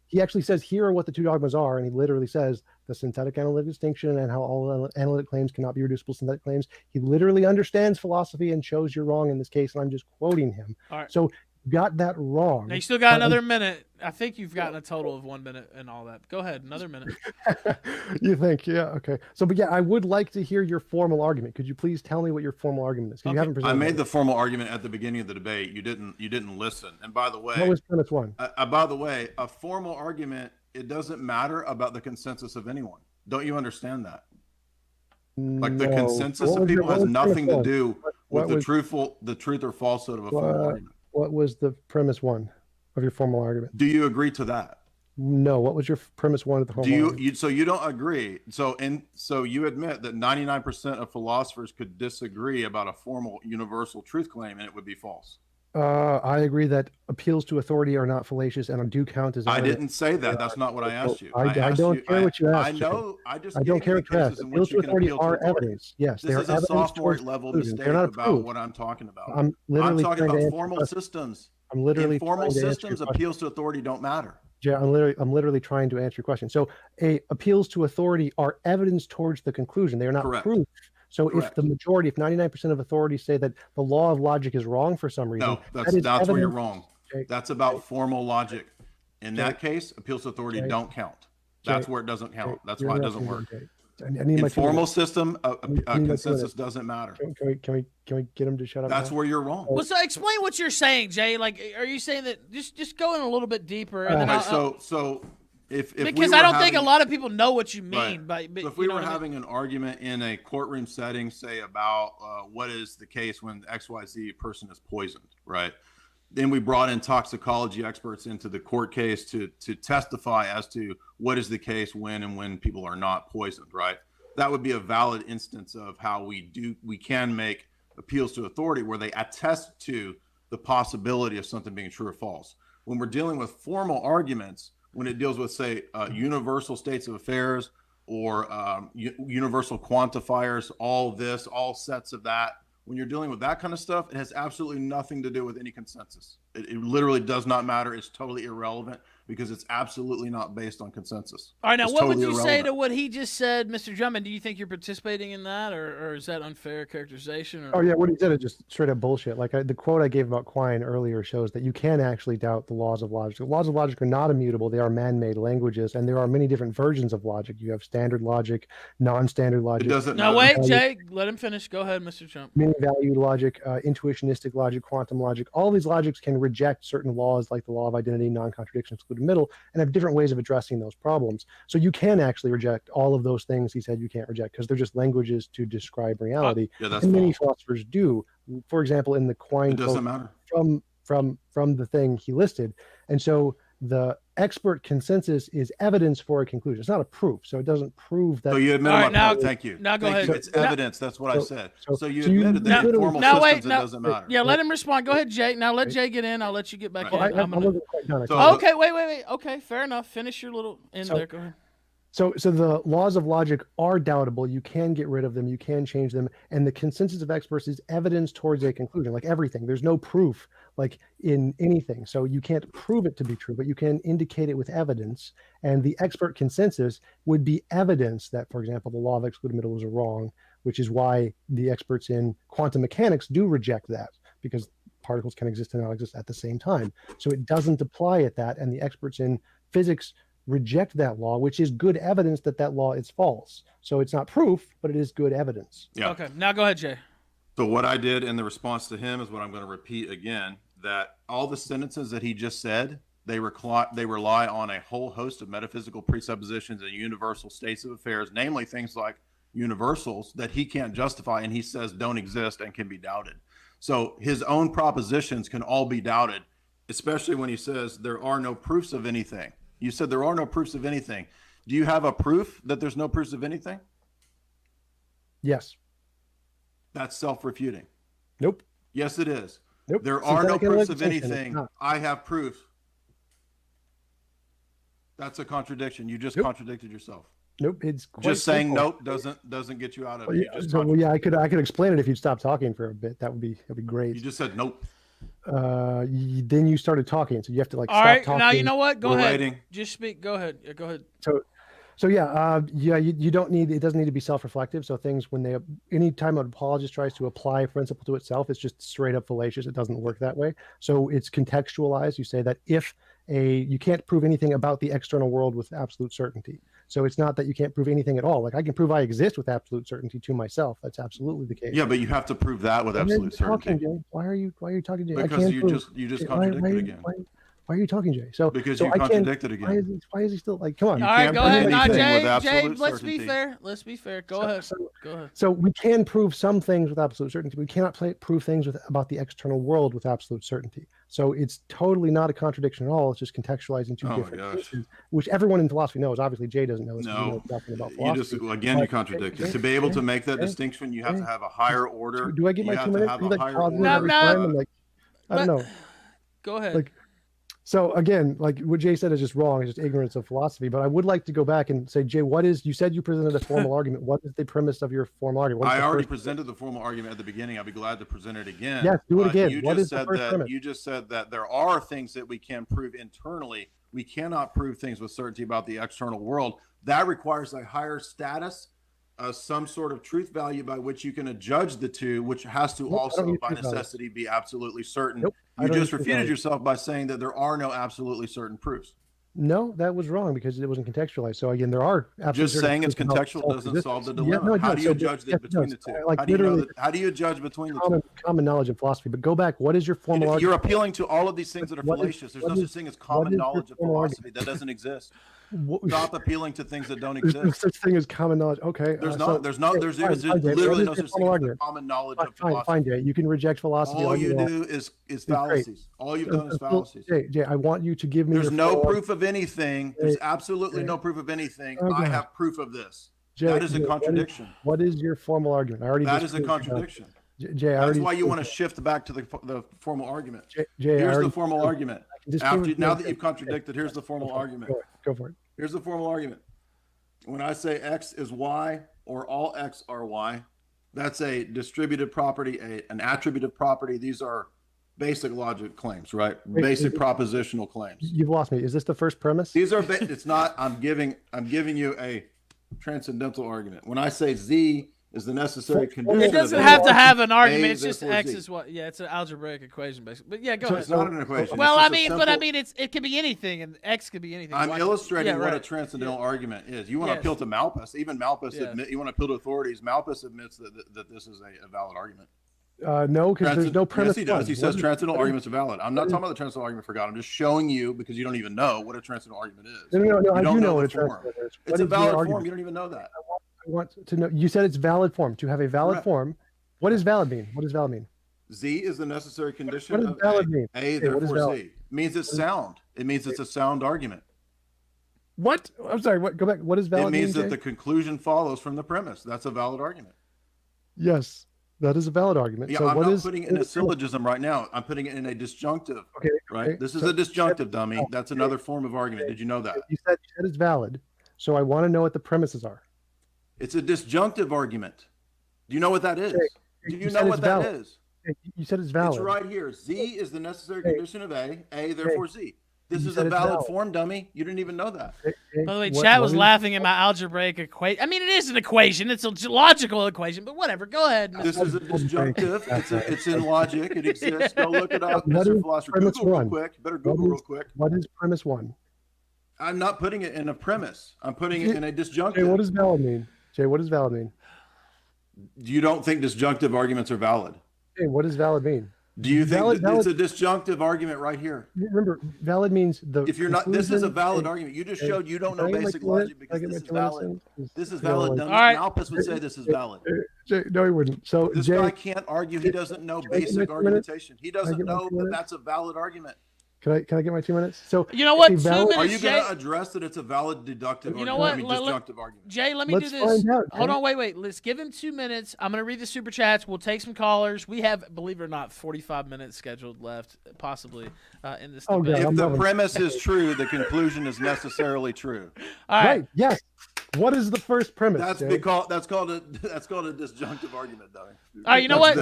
he actually says here are what the 2 dogmas are, and he literally says the synthetic analytic distinction and how all analytic claims cannot be reducible to synthetic claims. He literally understands philosophy and shows you're wrong in this case, and I'm just quoting him. All right. So you got that wrong. Now you still got another minute. I think you've gotten a total of 1 minute and all that. Go ahead, another minute. You think, yeah, okay. So, but yeah, I would like to hear your formal argument. Could you please tell me what your formal argument is? 'Cause you haven't I presented made it. the formal argument at the beginning of the debate. You didn't listen. And by the way, What was premise 1? by the way, a formal argument, it doesn't matter about the consensus of anyone. Don't you understand that? Like the No. consensus What of was your- people what has was nothing premise to do one? with What the was- truth or falsehood of a formal argument. What was the premise 1 of your formal argument? Do you agree to that? No. What was your premise 1 of the formal Do argument? so you don't agree? So you admit that 99% of philosophers could disagree about a formal universal truth claim, and it would be false. I agree that appeals to authority are not fallacious and do count as I evidence. didn't say that. That's not what I asked you. I asked don't care what you asked. I know. I just I don't gave care you what you cases asked. in Appeals which to you can authority appeal to are authority. evidence. Yes, they This are is a evidence sophomore towards level conclusion. mistake They're not about proof. what I'm talking about. I'm literally talking trying to about answer formal your question. systems. I'm literally In formal trying to answer your systems, question. appeals to authority don't matter. Jay, I'm literally trying to answer your question. So, appeals to authority are evidence towards the conclusion. They are not Correct. proof. So, Correct. if the majority, if 99% of authorities say that the law of logic is wrong for some reason, No, that is that's where you're evidence- wrong. Jay, That's about formal logic. In Jay, that case, appeals to authority Jay, don't count. That's Jay, where it doesn't count. Jay, That's you're why it doesn't interrupting work. me, Jay. I need my In 2 formal minutes. system, I need my 2 consensus minutes. doesn't matter. Can we get him to shut up? That's now? where you're wrong. Well, so explain what you're saying, Jay. Like, are you saying that just go in a little bit deeper? And then Okay, I'll- so if because we I were don't think a having- lot of people know what you mean. Right. But So if we you know were what I mean? having an argument in a courtroom setting, say about what is the case when XYZ person is poisoned, right? Then we brought in toxicology experts into the court case to testify as to what is the case when people are not poisoned, right? That would be a valid instance of how we can make appeals to authority where they attest to the possibility of something being true or false. When we're dealing with formal arguments, when it deals with, say, universal states of affairs or universal quantifiers, all sets of that, when you're dealing with that kind of stuff, it has absolutely nothing to do with any consensus. It literally does not matter. It's totally irrelevant because it's absolutely not based on consensus. All right, now It's what would totally you say irrelevant. to what he just said, Mr. Drummond? Do you think you're participating in that, or is that unfair characterization? Or... Oh yeah, what he said is just straight up bullshit. Like the quote I gave about Quine earlier shows that you can actually doubt the laws of logic. The laws of logic are not immutable; they are man-made languages, and there are many different versions of logic. You have standard logic, non-standard It logic, doesn't No, matter. wait, Jay, let him finish. Go ahead, Mr. Trump. many-valued logic, intuitionistic logic, quantum logic. All these logics can reject certain laws, like the law of identity, non-contradiction, excluded middle, and have different ways of addressing those problems. So you can actually reject all of those things he said you can't reject because they're just languages to describe reality. Yeah, that's And many false. philosophers do. For example, in the Quine It doesn't quote matter. from the thing he listed. And so the expert consensus is evidence for a conclusion. It's not a proof. So it doesn't prove that. So you admit All my right, now- point. Thank you. now go Thank ahead. you. It's Now- evidence. That's what I said. So you so you admitted that in literally- formal Now, systems wait, it doesn't matter. Yeah, let him respond. Go ahead, Jay. Now let Right. Jay get in. I'll let you get back Right. in. I wasn't quite done. I So- thought- Okay, wait. Okay, fair enough. Finish your little in So- there. Go ahead. So the laws of logic are doubtable. You can get rid of them. You can change them. And the consensus of experts is evidence towards a conclusion, like everything. There's no proof, like in anything. So you can't prove it to be true, but you can indicate it with evidence. And the expert consensus would be evidence that, for example, the law of excluded middle is wrong, which is why the experts in quantum mechanics do reject that, because particles can exist and not exist at the same time. So it doesn't apply at that. And the experts in physics reject that law, which is good evidence that that law is false. So it's not proof, but it is good evidence. Yeah. Okay, now go ahead, Jay. So what I did in the response to him is what I'm going to repeat again, that all the sentences that he just said, they rely on a whole host of metaphysical presuppositions and universal states of affairs, namely things like universals that he can't justify and he says don't exist and can be doubted. So his own propositions can all be doubted, especially when he says there are no proofs of anything. You said there are no proofs of anything. Do you have a proof that there's no proofs of anything? Yes. That's self-refuting. Nope. Yes, it is. Nope. There are no Synthetic proofs of analytic distinction, it's anything. not. I have proof. That's a contradiction. You just Nope. contradicted yourself. Nope. It's quite Just saying simple. nope doesn't get you out of Well, it. yeah, You just so, well, yeah, I could explain it if you'd stop talking for a bit. That'd be great. you just said nope. Then you started talking, so you have to like All stop right, talking. now you know what? Go We're ahead. waiting. Just speak. Go ahead. Go ahead. So yeah, you don't need, it doesn't need to be self-reflective. So things when anytime an apologist tries to apply a principle to itself, it's just straight up fallacious. It doesn't work that way. So it's contextualized. You say that you can't prove anything about the external world with absolute certainty. So it's not that you can't prove anything at all. Like I can prove I exist with absolute certainty to myself. That's absolutely the case. Yeah, but you have to prove that with Why are you absolute certainty. talking, Jay? Why are you talking, Jay? I Because can't you prove- just Why- contradicted again. Why are you talking, Jay? So Because so you I can't- contradicted again. Why is he still like? Come on. All right, can't go prove ahead. Now, anything Jay, with Jay, absolute let's be certainty. fair. Let's be fair. Go ahead. Go ahead. So we can prove some things with absolute certainty. We cannot prove things about the external world with absolute certainty. So it's totally not a contradiction at all. It's just contextualizing two Oh my different gosh. cases, which everyone in philosophy knows. Obviously, Jay doesn't know this. 'cause he No, knows nothing about you philosophy. just again you But- contradicted. To be able to make that distinction, you have to have a higher order. Do I get You my have 2 to minutes? have You a like higher pause it order. every No, time and like, I don't know. Go ahead. Like, so again, like what Jay said is just wrong. It's just ignorance of philosophy. But I would like to go back and say, Jay, you said you presented a formal argument. What is the premise of your formal argument? What is I the already first- presented the formal argument at the beginning. I'd be glad to present it again. Yes, do it But again. You What just is the said first that premise? you just said that there are things that we can prove internally. We cannot prove things with certainty about the external world. That requires a higher status, some sort of truth value by which you can adjudge the two, which has to Nope, I don't also, need by truth value. necessity, be absolutely certain. Nope, I You don't just need truth refuted value. yourself by saying that there are no absolutely certain proofs. No, that was wrong because it wasn't contextualized. So again, there are Just saying it's contextual doesn't solve the dilemma. How do you judge between the two? Like How do you know literally, that? How do you judge between the two? common knowledge in philosophy. But go back. What is your formal You're argument? appealing to all of these things that are What is- fallacious. There's what no is- such thing as what common is your knowledge of formal philosophy. That doesn't exist. What- Stop appealing to things that don't There's no exist. such thing as common knowledge. Okay. There's so- there's okay, literally fine, Jay, what no is such your thing formal as argument? common knowledge Fine, of fine, philosophy. Jay. You can reject philosophy. All you want. do is great. fallacies. All you've done is fallacies. Jay, I want you to give me. There's your no formal- proof of anything. There's Jay, absolutely Jay. no proof of anything. Oh, I God. have proof of this. Jay, That is a Jay, contradiction. What is your formal argument? I already. That is a disproved that. contradiction. Jay, I That's already why you want to disproved shift back to the formal argument. that. Jay, I Here's already the formal disproved argument. that. Disprove- Now that you've contradicted, here's the formal Go for it. argument. Go for it. Here's the formal argument. When I say X is Y or all X are Y, that's a distributed property, an attributive property. These are basic logic claims, right? Basic propositional claims. You've lost me. Is this the first premise? These are, it's not, I'm giving you a transcendental argument. When I say Z is the necessary condition. It of doesn't A, have to have an A, argument. It's just therefore X Z. is what. Yeah, it's an algebraic equation, basically. But yeah, go So ahead. It's not an equation. Well, It's I just a mean, simple- it could be anything, and X could be anything. I'm Why- illustrating yeah, what a right. transcendental argument is. You want to Yes. appeal to Malthus. Even Malthus Yes. admit you want to appeal to authorities. Malthus admits that this is a valid argument. No, because there's no premise. Yes, he does. one. He says What is- transcendental what is- arguments are valid. I'm not talking about the transcendental argument for God. I'm just showing you because you don't even know what a transcendental argument is. No, You I don't do know what the a form. transcendental is. It's What a is your valid form. argument? You don't even know that. I want to know. You said it's valid form. To have a valid Correct. form, what does valid mean? What does valid mean? Z is the necessary condition What does of valid A. mean? A, Hey, what is therefore valid? Z. It means it's sound. It means it's a sound argument. What? I'm sorry. What? Go back. What does valid It means mean? that Jay? the conclusion follows from the premise. That's a valid argument. Yes, that is a valid argument. Yeah, so I'm what not is? putting it in a syllogism right now. I'm putting it in a disjunctive. Okay, Right? okay. This is So- a disjunctive, dummy. That's another form of argument. Did you know that? You said it's valid. So I want to know what the premises are. It's a disjunctive argument. Do you know what that is? Okay, Do you you said know what it's that valid. is? You said it's valid. It's right here. Z is the necessary Okay. condition of A. A, therefore Z. This You is said a it's valid valid. form, dummy. You didn't even know that. Okay, By the way, what- chat what was is- laughing at my algebraic equation. I mean, it is an equation. It's a logical equation, but whatever. Go ahead. This is a disjunctive. It's in logic. It exists. Go look it up, What Mr. is Philosopher. premise Google real one? quick. You better What Google is- real quick. What is premise one? I'm not putting it in a premise. I'm putting it in a Jay, disjunctive. what does valid mean? Jay, what does valid mean? You don't think disjunctive arguments are valid? Jay, what does valid mean? Do you think Valid- that it's a disjunctive argument right here? Remember, valid means the. If you're not, this is a conclusion valid and- argument. You just and- showed you don't Can I know get my basic 2 minutes? logic Can I because get my this is 2 minutes valid. in? This is You know, valid. like- Dummy. All right. Malthus would say this is valid. Jay, no, he wouldn't. So This Jay, guy can't argue. He doesn't know Can I get my basic 2 minutes? argumentation. He Can I doesn't get my know 2 that minutes? that's a valid argument. can I get my 2 minutes? So You know what? a 2 valid- minutes. Are you going Jay- to address that it's a valid deductive You know argument? what? I mean, Let- disjunctive argument. Jay, let me Let's do this. find out, Hold Jay. on, wait. Let's give him 2 minutes. I'm going to read the super chats. We'll take some callers. We have, believe it or not, 45 minutes scheduled left, possibly, in this Oh, debate. God. If I'm the loving it. premise is true, the conclusion is necessarily true. All right. Right. Yes. What is the first premise? That's Jay? because that's called a disjunctive argument, though. All right, you know what?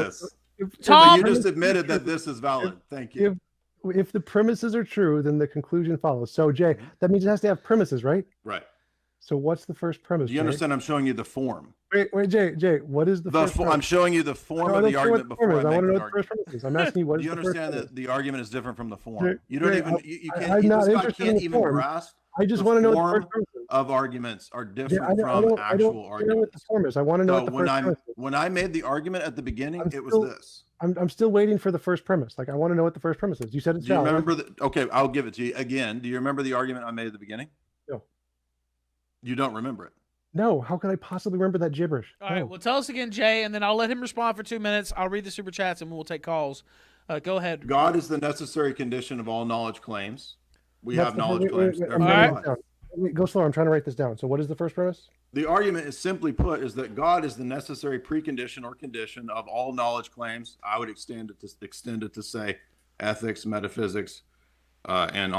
Tom, you just admitted that this is valid. Thank you. If the premises are true, then the conclusion follows. So, Jay, that means it has to have premises, right? Right. So, what's the first premise? Do you understand? I'm showing you the form. Wait, Jay, what is the first premise? I'm showing you the form of the argument before I want to make know the what the first argument. premise is. I'm asking you what Do is you the first understand premise? that the argument is different from the form? Jay, You don't Jay, even. You can't. I'm not This guy interested in can't the even form. grasp. I just the want to know what the form first premise is. of arguments are Yeah, different from I don't actual care what arguments. the form is. I want to know what the first premise is. When I made the argument at the beginning, it was this. I'm still waiting for the first premise. Like, I want to know what the first premise is. You said it's Do you valid. remember okay, I'll give it to you again. Do you remember the argument I made at the beginning? No. You don't remember it. No, how can I possibly remember that gibberish? All right, well, tell us again, Jay, and then I'll let him respond for 2 minutes. I'll read the super chats, and we'll take calls. Go ahead. God is the necessary condition of all knowledge claims. We have knowledge claims. I'm therefore writing God. it down. Wait, go slower. I'm trying to write this down. So, what is the first premise? The argument is simply put is that God is the necessary precondition or condition of all knowledge claims. I would extend it to say ethics, metaphysics, and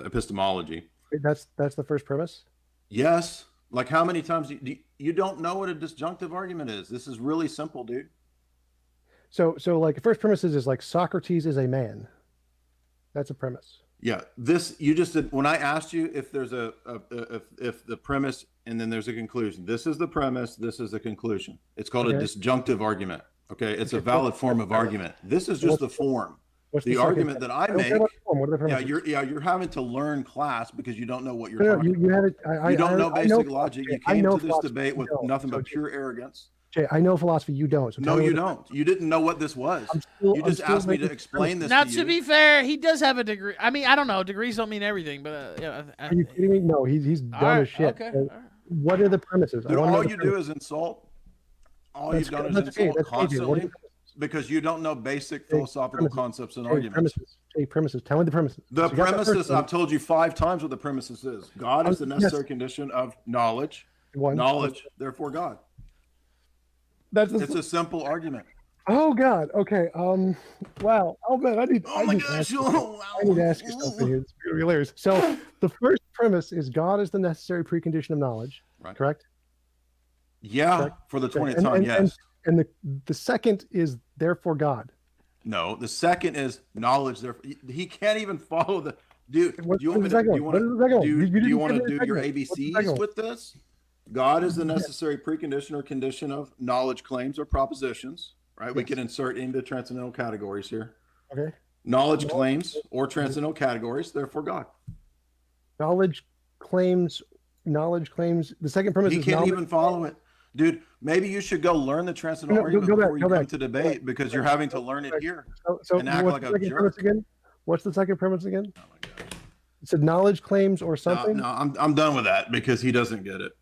epistemology. Wait, that's the first premise. Yes. Like, how many times you don't know what a disjunctive argument is? This is really simple, dude. So like the first premise is like Socrates is a man. That's a premise. Yeah, this you just did when I asked you if there's if the premise and then there's a conclusion. This is the premise. This is the conclusion. It's called a disjunctive argument. Okay, it's a valid form of argument. This is just the form. The argument that I make. You're having to learn class because you don't know what you're talking about. You have it. You don't know basic logic. You came to this debate with nothing but pure arrogance. Jay, I know philosophy. You don't. So no, you don't. You didn't know what this was. You just asked me to explain this. Now, to be fair, he does have a degree. I mean, I don't know. Degrees don't mean everything, but yeah. Are you kidding me? No, he's dumb as shit. Okay. So what are the premises? Dude, all you do is insult. All you've done is insult constantly because you don't know basic philosophical concepts and arguments. Premises. Tell me the premises. The premises, I've told you 5 times what the premises is. God is the necessary condition of knowledge. Knowledge, therefore God. It's a simple argument. Oh God. Okay. Wow. Oh man, I need to ask you something here. It's hilarious. So the first premise is God is the necessary precondition of knowledge. Right. Correct? Yeah. Correct? For the 20th time, yes. And the second is therefore God. No, the second is knowledge. Therefore, he can't even follow the. Do you want to do your ABCs with this? God is the necessary precondition or condition of knowledge claims or propositions, right? Yes. We can insert into transcendental categories here. Okay. Knowledge claims or transcendental categories, therefore God. Knowledge claims. The second premise he can't even follow it. Dude, maybe you should go learn the transcendental argument before you come to debate because you're having to learn it here and act like a jerk. What's the second premise again? Oh my God. It said knowledge claims or something? No, I'm done with that because he doesn't get it.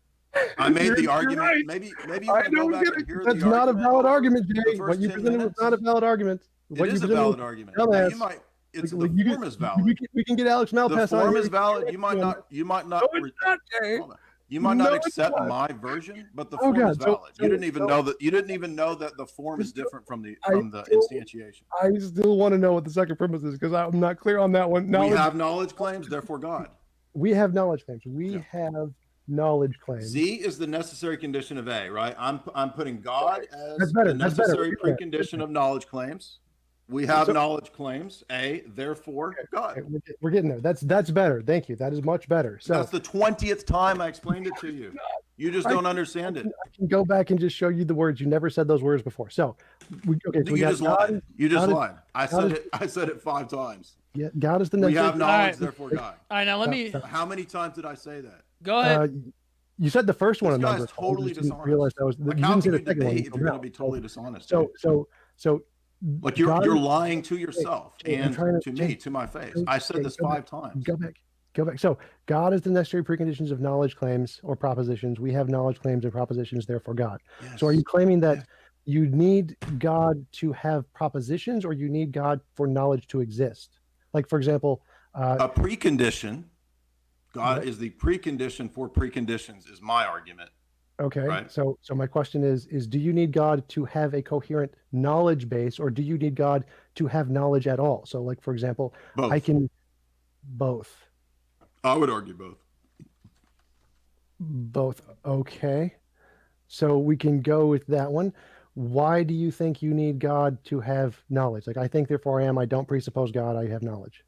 I made the argument. Right. Maybe you want to go back and hear That's not a valid argument, Jay. What you presented was not a valid argument. It is a valid argument. The form is valid. We can get Alex Malpass. The form is valid. You might not. No, it's not, Jay. You might not accept my version, but the form is valid. You didn't even know that. You didn't even know that the form is different from the instantiation. I still want to know what the second premise is because I'm not clear on that one. We have knowledge claims, therefore God. We have knowledge claims. We have knowledge claims. Z is the necessary condition of A, right? I'm putting God as the necessary precondition of knowledge claims. We have knowledge claims, A, therefore God. Okay, we're getting there. That's better. Thank you. That is much better. So that's the 20th time I explained it to you. You just don't understand it. I can go back and just show you the words. You never said those words before. So you just lied. You just lied. I said it 5 times. Yeah, God is the necessary. We have knowledge, therefore God. All right, now let me. How many times did I say that? Go ahead. You said the first one. This guy's totally dishonest. How can you debate if you're going to be totally dishonest? So like you're lying to yourself and to me, to my face. I said this 5 times. Go back. So God is the necessary preconditions of knowledge claims or propositions. We have knowledge claims and propositions, therefore God. Yes. So are you claiming that you need God to have propositions or you need God for knowledge to exist? Like, for example, a precondition. God is the precondition for preconditions is my argument. Okay. Right. So my question is do you need God to have a coherent knowledge base or do you need God to have knowledge at all? So like, for example, both. Both. I would argue both. Both. Okay. So we can go with that one. Why do you think you need God to have knowledge? Like, I think, therefore I am. I don't presuppose God. I have knowledge.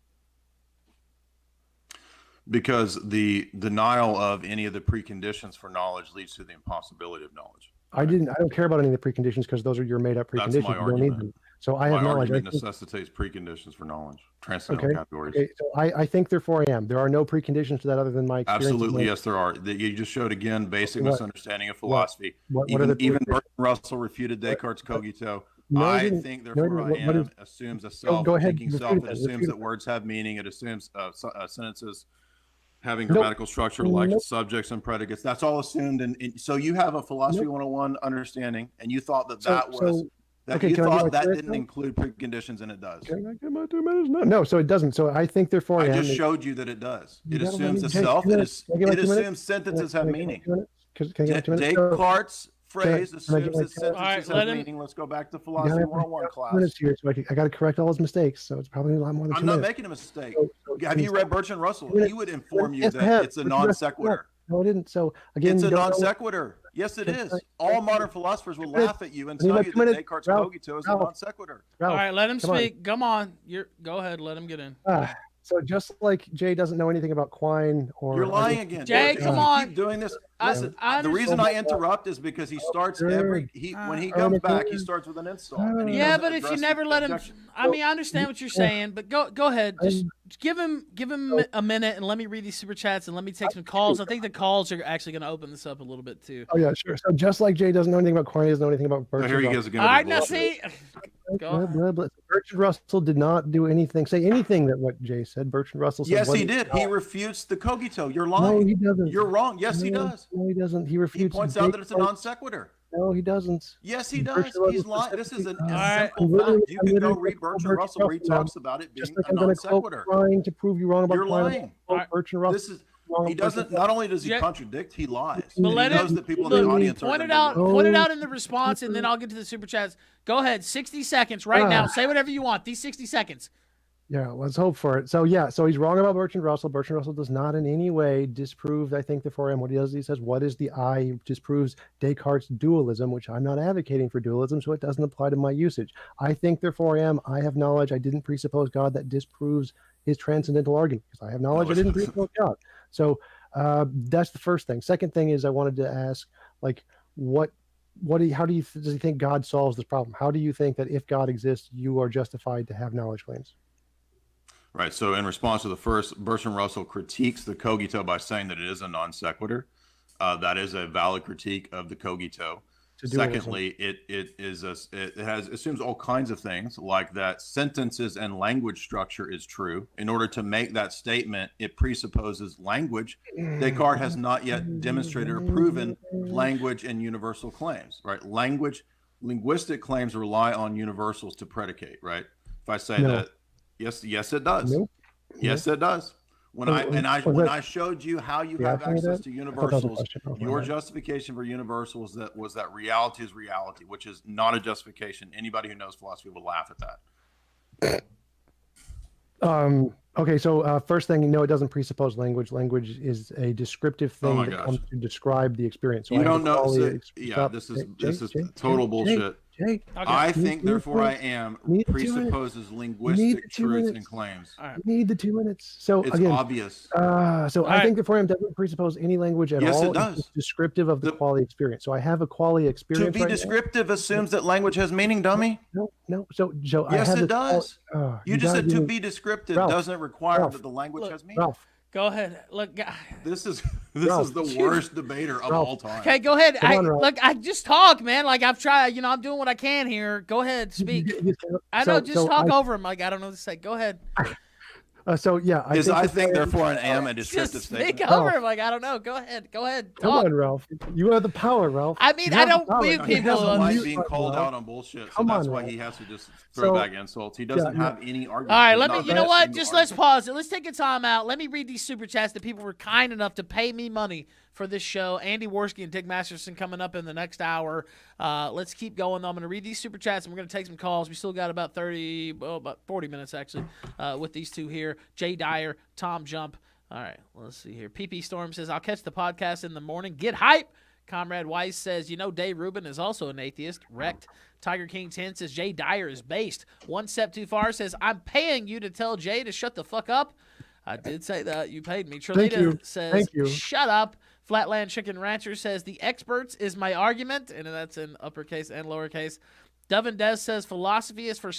Because the denial of any of the preconditions for knowledge leads to the impossibility of knowledge. I don't care about any of the preconditions because those are your made up preconditions. That's my You don't need argument. them. So I have My knowledge. argument necessitates preconditions for knowledge, transcendental Okay. categories. Okay. So I think, therefore I am. There are no preconditions to that other than my experience. Absolutely, yes, there are. You just showed again basic misunderstanding of philosophy. What are the Even Bertrand Russell refuted Descartes' cogito. No, I think, therefore, I am assumes a self. Go ahead, Thinking self. It assumes that words have meaning. It assumes sentences having Nope. grammatical structure like Nope. subjects and predicates. That's all assumed. And so you have a philosophy 101 understanding, and you thought that you thought that didn't include preconditions, and it does. Can I get my 2 minutes? No, so it doesn't. So I think, therefore, I just showed you that it does. It assumes a self. It assumes sentences have meaning. Descartes' phrase assumes that sentences have meaning. Let's go back to philosophy 101 class. Minutes here, so I got to correct all his mistakes. So it's probably a lot more than 2 I'm minutes. not making a mistake. Have you read Bertrand Russell? He would inform you that it's a non sequitur. No, I didn't. So again, it's a non sequitur. Yes, it is. All modern philosophers will laugh at you and tell you that Descartes' cogito is a non sequitur. All right, let him speak. Come on. Go ahead. Let him get in. So just like Jay doesn't know anything about Quine or... You're lying again. Jay, come on. Keep doing this. Listen, the reason I interrupt is because he starts when he comes back, he starts with an install. Yeah, but if you never let him... I mean, I understand what you're saying, but go ahead. Just give him a minute and let me read these super chats and let me take some calls. I think the calls are actually going to open this up a little bit too. Oh, yeah, sure. So just like Jay doesn't know anything about Quine, he doesn't know anything about Bertrand. Here he goes again. All right, now see... Bertrand Russell did not do anything, say anything that what Jay said. Bertrand Russell said... Yes, he did. He refutes the cogito. You're lying. No, he doesn't. You're wrong. Yes, he does. No, he doesn't. He refutes... He points out that it's a non sequitur. No, he doesn't. Yes, he does. He's lying. This is a simple fact. You can go read Bertrand Russell where he talks about it being a non sequitur. Trying to prove you wrong about... You're lying. Bertrand Russell. He doesn't. Not only does he contradict, he lies. But he knows that people in the audience point it out in the response, and then I'll get to the super chats. Go ahead, 60 seconds right now. Say whatever you want. These 60 seconds. Yeah, let's hope for it. So yeah, so he's wrong about Bertrand Russell. Bertrand Russell does not in any way disprove, I think, therefore I am. What he does, he says, what is the I? He disproves Descartes' dualism, which I'm not advocating for dualism, so it doesn't apply to my usage. I think, therefore I am. I have knowledge. I didn't presuppose God. That disproves his transcendental argument. Because I have knowledge, I didn't presuppose God. So that's the first thing. Second thing is I wanted to ask, like, how does he think God solves this problem? How do you think that if God exists, you are justified to have knowledge claims? Right. So in response to the first, Bertrand Russell critiques the cogito by saying that it is a non sequitur. That is a valid critique of the cogito. Secondly, it assumes all kinds of things, like that sentences and language structure is true. In order to make that statement, it presupposes language. Descartes has not yet demonstrated or proven language and universal claims. Right. Linguistic claims rely on universals to predicate. Right. If I say that. Yes, it does. Nope. Yes, it does. When I showed you how you have access to universals, your justification for universals was that reality is reality, which is not a justification. Anybody who knows philosophy will laugh at that. Okay, so first thing, no, it doesn't presuppose language. Language is a descriptive thing that comes to describe the experience. So you don't know. This is total bullshit. Jay, I think, therefore, I am presupposes linguistic truths and claims. Right. You need the 2 minutes. So it's again, obvious. So I think, therefore, I am doesn't presuppose any language at all. Yes, it does. It's descriptive of the quality experience. So I have a quality experience. To be descriptive assumes that language has meaning, dummy. No. So yes, it does. You just said to be descriptive doesn't require that the language has meaning. Ralph. Go ahead. Look, this is the worst debater of all time. Okay, go ahead. I just talk, man. Like I've tried, I'm doing what I can here. Go ahead, speak. I know, just talk over him. Like I don't know what to say. Go ahead. I think therefore I am a descriptive statement. Speak over him. Like I don't know. Go ahead. Talk. Come on, Ralph. You have the power, Ralph. I mean, I don't believe people. He doesn't like being called out on bullshit, so that's why he has to just throw back insults. He doesn't have any argument. All right, you know what? Just let's pause it. Let's take a time out. Let me read these super chats that people were kind enough to pay me money for this show. Andy Worski and Dick Masterson coming up in the next hour. Let's keep going, though. I'm going to read these super chats, and we're going to take some calls. We still got about 40 minutes, actually, with these two here. Jay Dyer, TJump. All right, let's see here. PP Storm says, I'll catch the podcast in the morning. Get hype. Comrade Weiss says, Dave Rubin is also an atheist. Wrecked. Tiger King 10 says, Jay Dyer is based. One Step Too Far says, I'm paying you to tell Jay to shut the fuck up. I did say that. You paid me. Trilita says, shut up. Flatland Chicken Rancher says, the experts is my argument. And that's in uppercase and lowercase. Dovin Des says, philosophy is for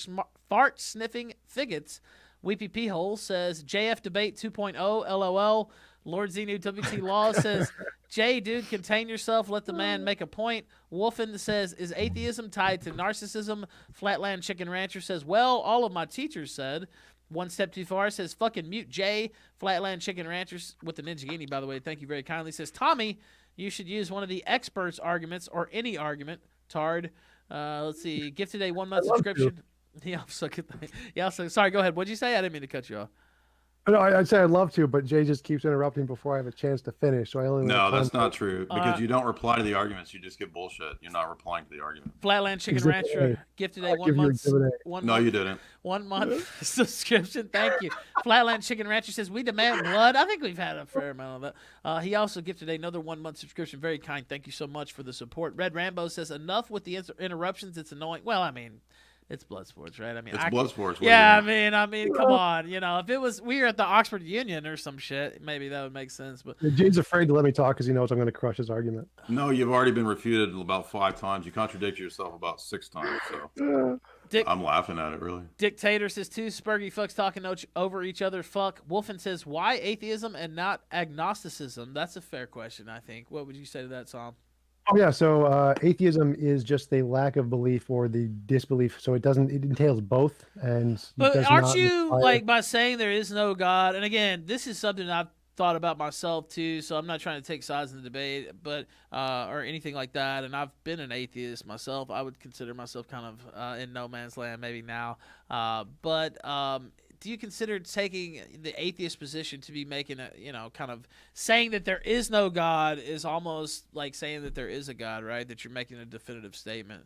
fart sniffing faggots. Weepy P Hole says, JF Debate 2.0, LOL. Lord Zenu WT Law says, Jay, dude, contain yourself. Let the man make a point. Wolfen says, is atheism tied to narcissism? Flatland Chicken Rancher says, well, all of my teachers said. One Step Too Far says, fucking mute Jay. Flatland Chicken Rancher with the Ninja Guinea, by the way, thank you very kindly, says, Tommy, you should use one of the experts' arguments or any argument. Tard. Let's see. Gift today 1 month subscription. Yeah, sorry, go ahead. What'd you say? I didn't mean to cut you off. No, I'd say I'd love to, but Jay just keeps interrupting before I have a chance to finish. So I only No, that's not true because you don't reply to the arguments. You just get bullshit. You're not replying to the argument. Flatland Chicken Rancher gifted a 1 month. No, you didn't. 1 month subscription. Thank you. Flatland Chicken Rancher says, we demand blood. I think we've had a fair amount of that. He also gifted another 1 month subscription. Very kind. Thank you so much for the support. Red Rambo says, enough with the interruptions. It's annoying. Well, I mean, it's blood sports, right? I mean, it's blood sports. Yeah, I mean, come on. If it was we were at the Oxford Union or some shit, maybe that would make sense. But Jane's afraid to let me talk because he knows I'm going to crush his argument. No, you've already been refuted about 5 times. You contradict yourself about 6 times. So I'm laughing at it, really. Dictator says 2 Spurgy fucks talking over each other. Fuck. Wolfen says, why atheism and not agnosticism? That's a fair question, I think. What would you say to that, Sam? Oh yeah, so atheism is just the lack of belief or the disbelief. So it entails both. But aren't you like by saying there is no God? And again, this is something I've thought about myself too. So I'm not trying to take sides in the debate, but or anything like that. And I've been an atheist myself. I would consider myself kind of in no man's land maybe now. But do you consider taking the atheist position to be making a, kind of saying that there is no God is almost like saying that there is a God, right? That you're making a definitive statement.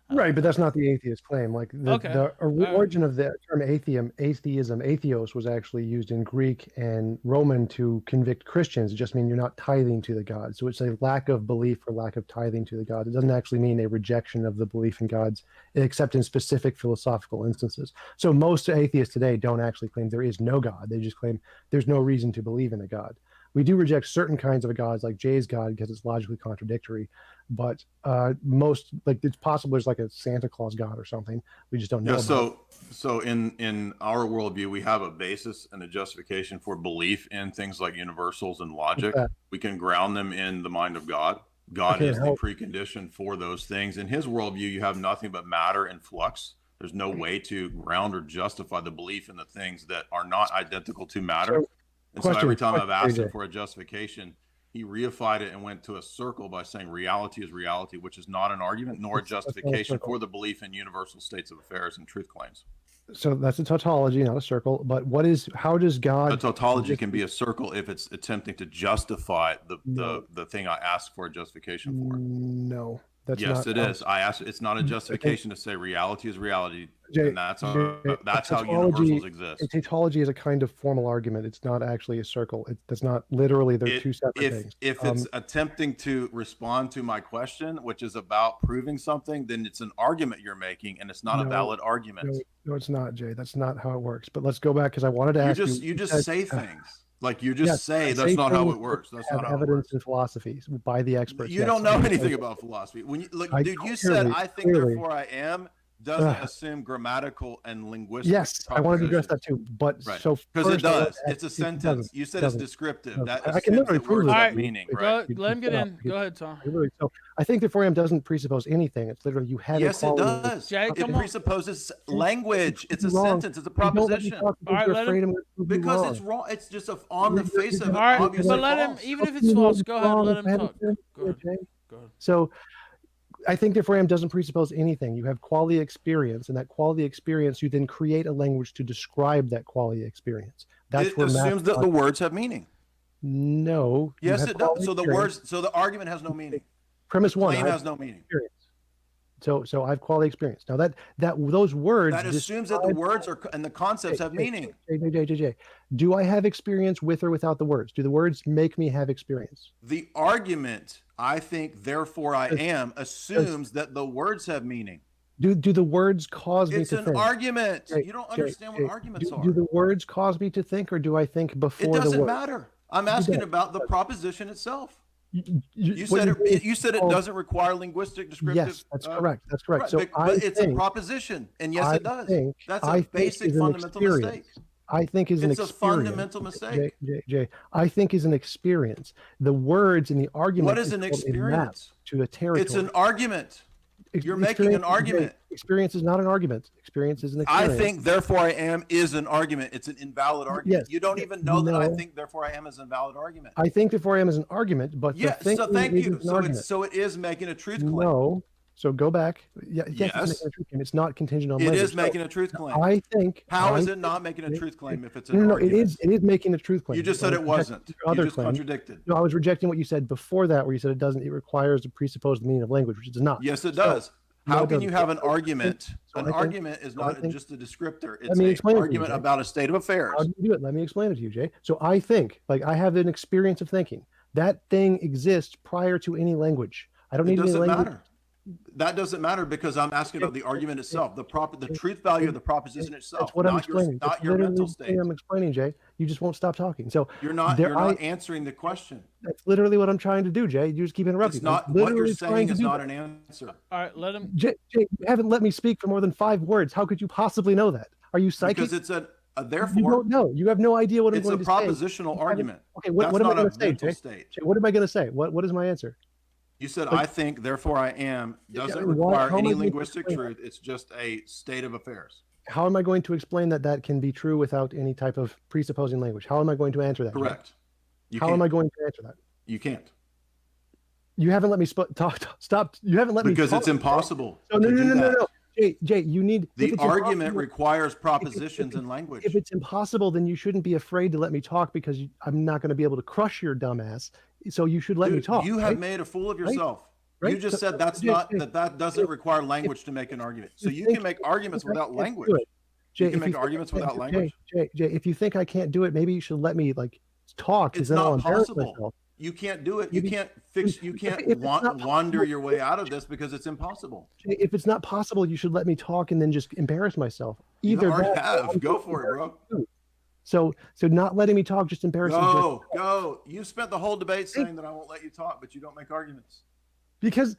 Right, but that's not the atheist claim. Like the origin of the term atheism, atheos, was actually used in Greek and Roman to convict Christians. It just means you're not tithing to the God. So it's a lack of belief or lack of tithing to the God. It doesn't actually mean a rejection of the belief in gods, except in specific philosophical instances. So most atheists today don't actually claim there is no God. They just claim there's no reason to believe in a God. We do reject certain kinds of gods, like Jay's God, because it's logically contradictory. But most, like, it's possible there's like a Santa Claus God or something. We just don't know. Yeah. So in our worldview, we have a basis and a justification for belief in things like universals and logic. We can ground them in the mind of God. God is the precondition for those things. In his worldview, you have nothing but matter and flux. There's no way to ground or justify the belief in the things that are not identical to matter. So every time I've asked him for a justification, he reified it and went to a circle by saying reality is reality, which is not an argument nor a justification for the belief in universal states of affairs and truth claims. So that's a tautology, not a circle. But how does God? A tautology can be a circle if it's attempting to justify the thing I asked for a justification for. No. Yes, it is. I asked. It's not a justification to say reality is reality, and that's how universals exist. A tautology is a kind of formal argument. It's not actually a circle. That's not literally. They're two separate things. If it's attempting to respond to my question, which is about proving something, then it's an argument you're making, and it's not a valid argument. No, it's not, Jay. That's not how it works. But let's go back because I wanted to ask you. You just say things. Like you just say that's not how it works. That's not how it works. Evidence in philosophy by the experts. You don't know anything about philosophy. When you look, dude, you said I think therefore I am doesn't assume grammatical and linguistic. Yes, I wanted to address that too. But so because it does. It's a sentence. You said it's descriptive. I can literally prove that meaning. Right? Let him get in. Go ahead, Tom. So I think therefore I am doesn't presuppose anything. It's literally you have. Yes, it does. Jay, it presupposes language. It's a sentence. It's a proposition. All right, let him. Because it's wrong. It's just on the face of it. All right, but let him. Even if it's false, go ahead. Let him talk. Go ahead. So. I think therefore AM doesn't presuppose anything. You have quality experience, and that quality experience, you then create a language to describe that quality experience. That's it assumes that the words have meaning. No. Yes, it does. So the argument has no meaning. Premise one. Claim has no meaning. So I have quality experience. Now that those words That assumes that the words are and the concepts have meaning. JJ, do I have experience with or without the words? Do the words make me have experience? The argument, I think, therefore I am, assumes that the words have meaning. Do the words cause me to think? It's an argument. Jay, You don't understand what arguments are. Do the words cause me to think, or do I think before the words? It doesn't matter. I'm asking about the proposition itself. You said it doesn't require linguistic descriptive. Yes, that's correct. That's correct. Right, but it's a proposition, and yes, it does. That's a basic fundamental mistake. I think is an experience. It's a fundamental mistake. Jay, I think is an experience. The words in the argument. What is an experience? To a territory. It's an argument. You're making an argument. Experience is not an argument. Experience is an experience. I think, therefore I am is an argument. It's an invalid argument. Yes. You don't even know that I think, therefore I am is an invalid argument. I think, therefore I am is an argument, but yes. So thank you. So it is making a truth claim. No. So go back. Yes. It's making a truth claim. It's not contingent on language. It is making a truth claim. I think. How is it not making a truth claim if it's an argument? It is making a truth claim. You just said it wasn't. You just contradicted. No, I was rejecting what you said before that, where you said it doesn't. It requires to presuppose the meaning of language, which it does not. Yes, it does. How can you have an argument? An argument is not just a descriptor. It's an argument about a state of affairs. How do you do it? Let me explain it to you, Jay. So I think, like, I have an experience of thinking. That thing exists prior to any language. I don't need any language. It doesn't matter. That doesn't matter because I'm asking about the argument itself, the truth value of the proposition itself. That's what I'm explaining. Not your mental state. I'm explaining, Jay. You just won't stop talking. So you're not answering the question. That's literally what I'm trying to do, Jay. You just keep interrupting. It's not what you're saying is not an answer. All right, let him. Jay, you haven't let me speak for more than 5 words. How could you possibly know that? Are you psychic? Because it's a therefore. You don't know. You have no idea what I'm going to say. It's a propositional argument. Okay, what am I going to say, Jay? What am I going to say? What is my answer? You said, I think, therefore I am, doesn't require any linguistic truth. It's just a state of affairs. How am I going to explain that can be true without any type of presupposing language? How am I going to answer that? Correct. How am I going to answer that? You can't. You haven't let me stop. You haven't let me because it's impossible. So no. Jay, you need the argument requires propositions and language. If it's impossible, then you shouldn't be afraid to let me talk because I'm not going to be able to crush your dumb ass. So you should let me talk. You have made a fool of yourself. Right? You just said that doesn't require language to make an argument. So you can make arguments without language. You can make arguments without language. Jay, if you think I can't do it, maybe you should let me talk. It's not possible. You can't do it. You can't wander your way out of this because it's impossible. Jay, if it's not possible, you should let me talk and then just embarrass myself. Either go for it, bro. So not letting me talk just embarrassing. Go. You spent the whole debate saying that I won't let you talk, but you don't make arguments. Because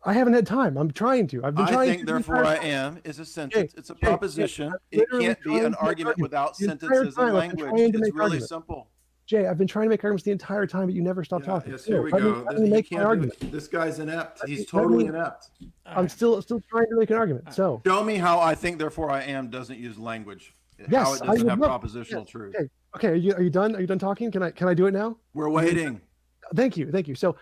I haven't had time. I'm trying to. I've been trying. I think, therefore, I am is a sentence. It's a proposition. It can't be an argument without sentences and language. It's really simple. Jay, I've been trying to make arguments the entire time, but you never stop talking. Yes, here we go. This guy's inept. He's totally inept. I'm still trying to make an argument. So show me how I think, therefore, I am doesn't use language. Yes, how it doesn't have propositional truth. Okay. Are you done? Are you done talking? Can I do it now? We're waiting. Thank you. So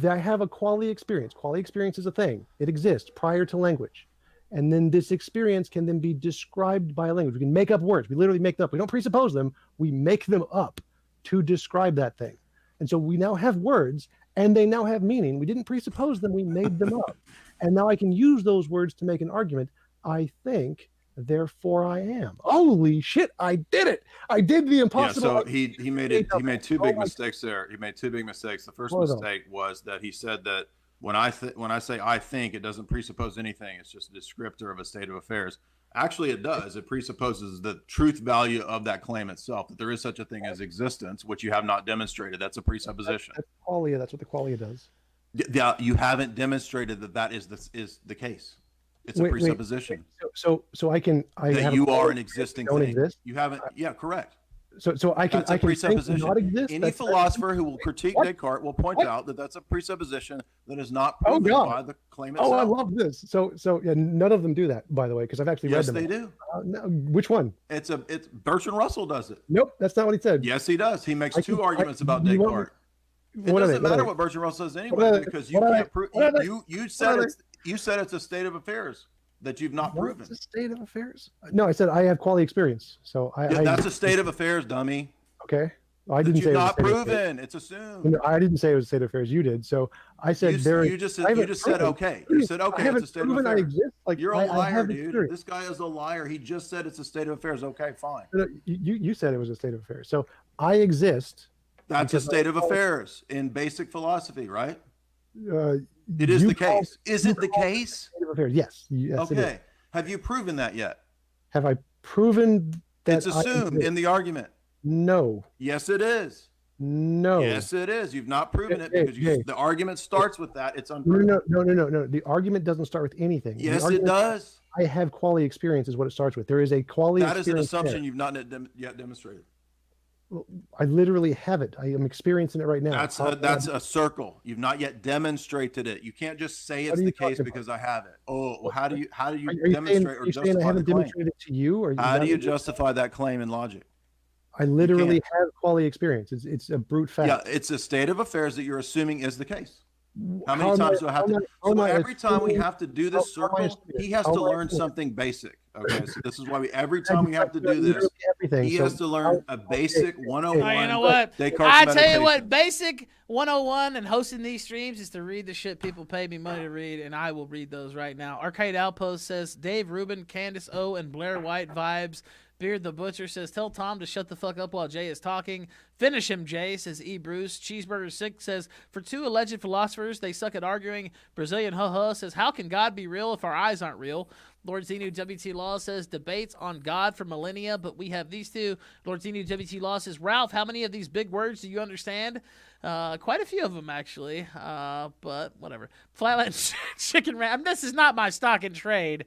I have a quality experience. Quality experience is a thing. It exists prior to language. And then this experience can then be described by a language. We can make up words. We literally make them up. We don't presuppose them. We make them up to describe that thing. And so we now have words and they now have meaning. We didn't presuppose them. We made them up. And now I can use those words to make an argument. I think, therefore I am. Holy shit, I did it. I did the impossible. Yeah, so he made two big mistakes there. He made two big mistakes. The first mistake was that he said that when I say I think, it doesn't presuppose anything. It's just a descriptor of a state of affairs. Actually, it does. It presupposes the truth value of that claim itself, that there is such a thing as existence, which you have not demonstrated. That's a presupposition. That's qualia. That's what the qualia does. Yeah, you haven't demonstrated that is the case. It's a presupposition. So I that you are an existing thing. Exist? You haven't. Yeah, correct. So I can. That's a presupposition. Any philosopher who will critique Descartes will point out that that's a presupposition that is not proven by the claim itself. Oh, I love this. So yeah, none of them do that, by the way, because I've actually read them. Yes, they do. No, which one? It's Bertrand Russell does it. Nope, that's not what he said. Yes, he does. He makes two arguments about Descartes. It doesn't matter what Bertrand Russell says anyway, because you can't prove. You said it's a state of affairs that you've not proven. It's a state of affairs. No, I said I have quality experience. So that's a state of affairs, dummy. Okay. I didn't That say you've it was a not state of affairs. proven. It's assumed. No, I didn't say it was a state of affairs. You did. So I said You just said okay. You said okay. It's a state of I affairs. exist. Like, You're a I liar, have dude. experience. This guy is a liar. He just said it's a state of affairs. Okay, fine. No, you said it was a state of affairs. So I exist. That's a state of affairs in basic philosophy, right? It is You the call- case. Is you it the call case? State of affairs. Yes. Yes. It is. Okay. Have you proven that yet? Have I proven that It's assumed in the argument. No. Yes, it is. No. Yes, it is. You've not proven it Hey, because hey. the argument starts with that. It's unproven. No. The argument doesn't start with anything. The Yes, it argument- does. I have quality experience is what it starts with. There is a quality That is an experience assumption there. you've not yet demonstrated. I literally have it. I am experiencing it right now. That's a circle. You've not yet demonstrated it. You can't just say What it's are the you case talking because I have it. Oh, well, how do you Are you demonstrate or saying I justify the haven't claim? demonstrated it to you? Or How do you justify that claim in logic? I literally can't. have quality experience. It's a brute fact. Yeah, it's a state of affairs that you're assuming is the case. How How many am times I- do I have how am to? I- how am So I every time we assuming- have to do this how am I circle, assuming- he has how to am I learn assuming- something basic. Okay, so this is why every time we have to do this, Literally everything. he So has to learn a basic 101. You know what? Descartes I tell you meditation. what, basic 101 and hosting these streams is to read the shit people pay me money to read, and I will read those right now. Arcade Outpost says, Dave Rubin, Candace O, and Blair White vibes. Beard the Butcher says, tell Tom to shut the fuck up while Jay is talking. Finish him, Jay, says E. Bruce. Cheeseburger 6 says, for two alleged philosophers, they suck at arguing. Brazilian Ha says, how can God be real if our eyes aren't real? Lord Zenu WT Law says, debates on God for millennia, but we have these two. Lord Zenu WT Law says, Ralph, how many of these big words do you understand? Quite a few of them, actually, but whatever. Flatland Chicken Ranch. This is not my stock and trade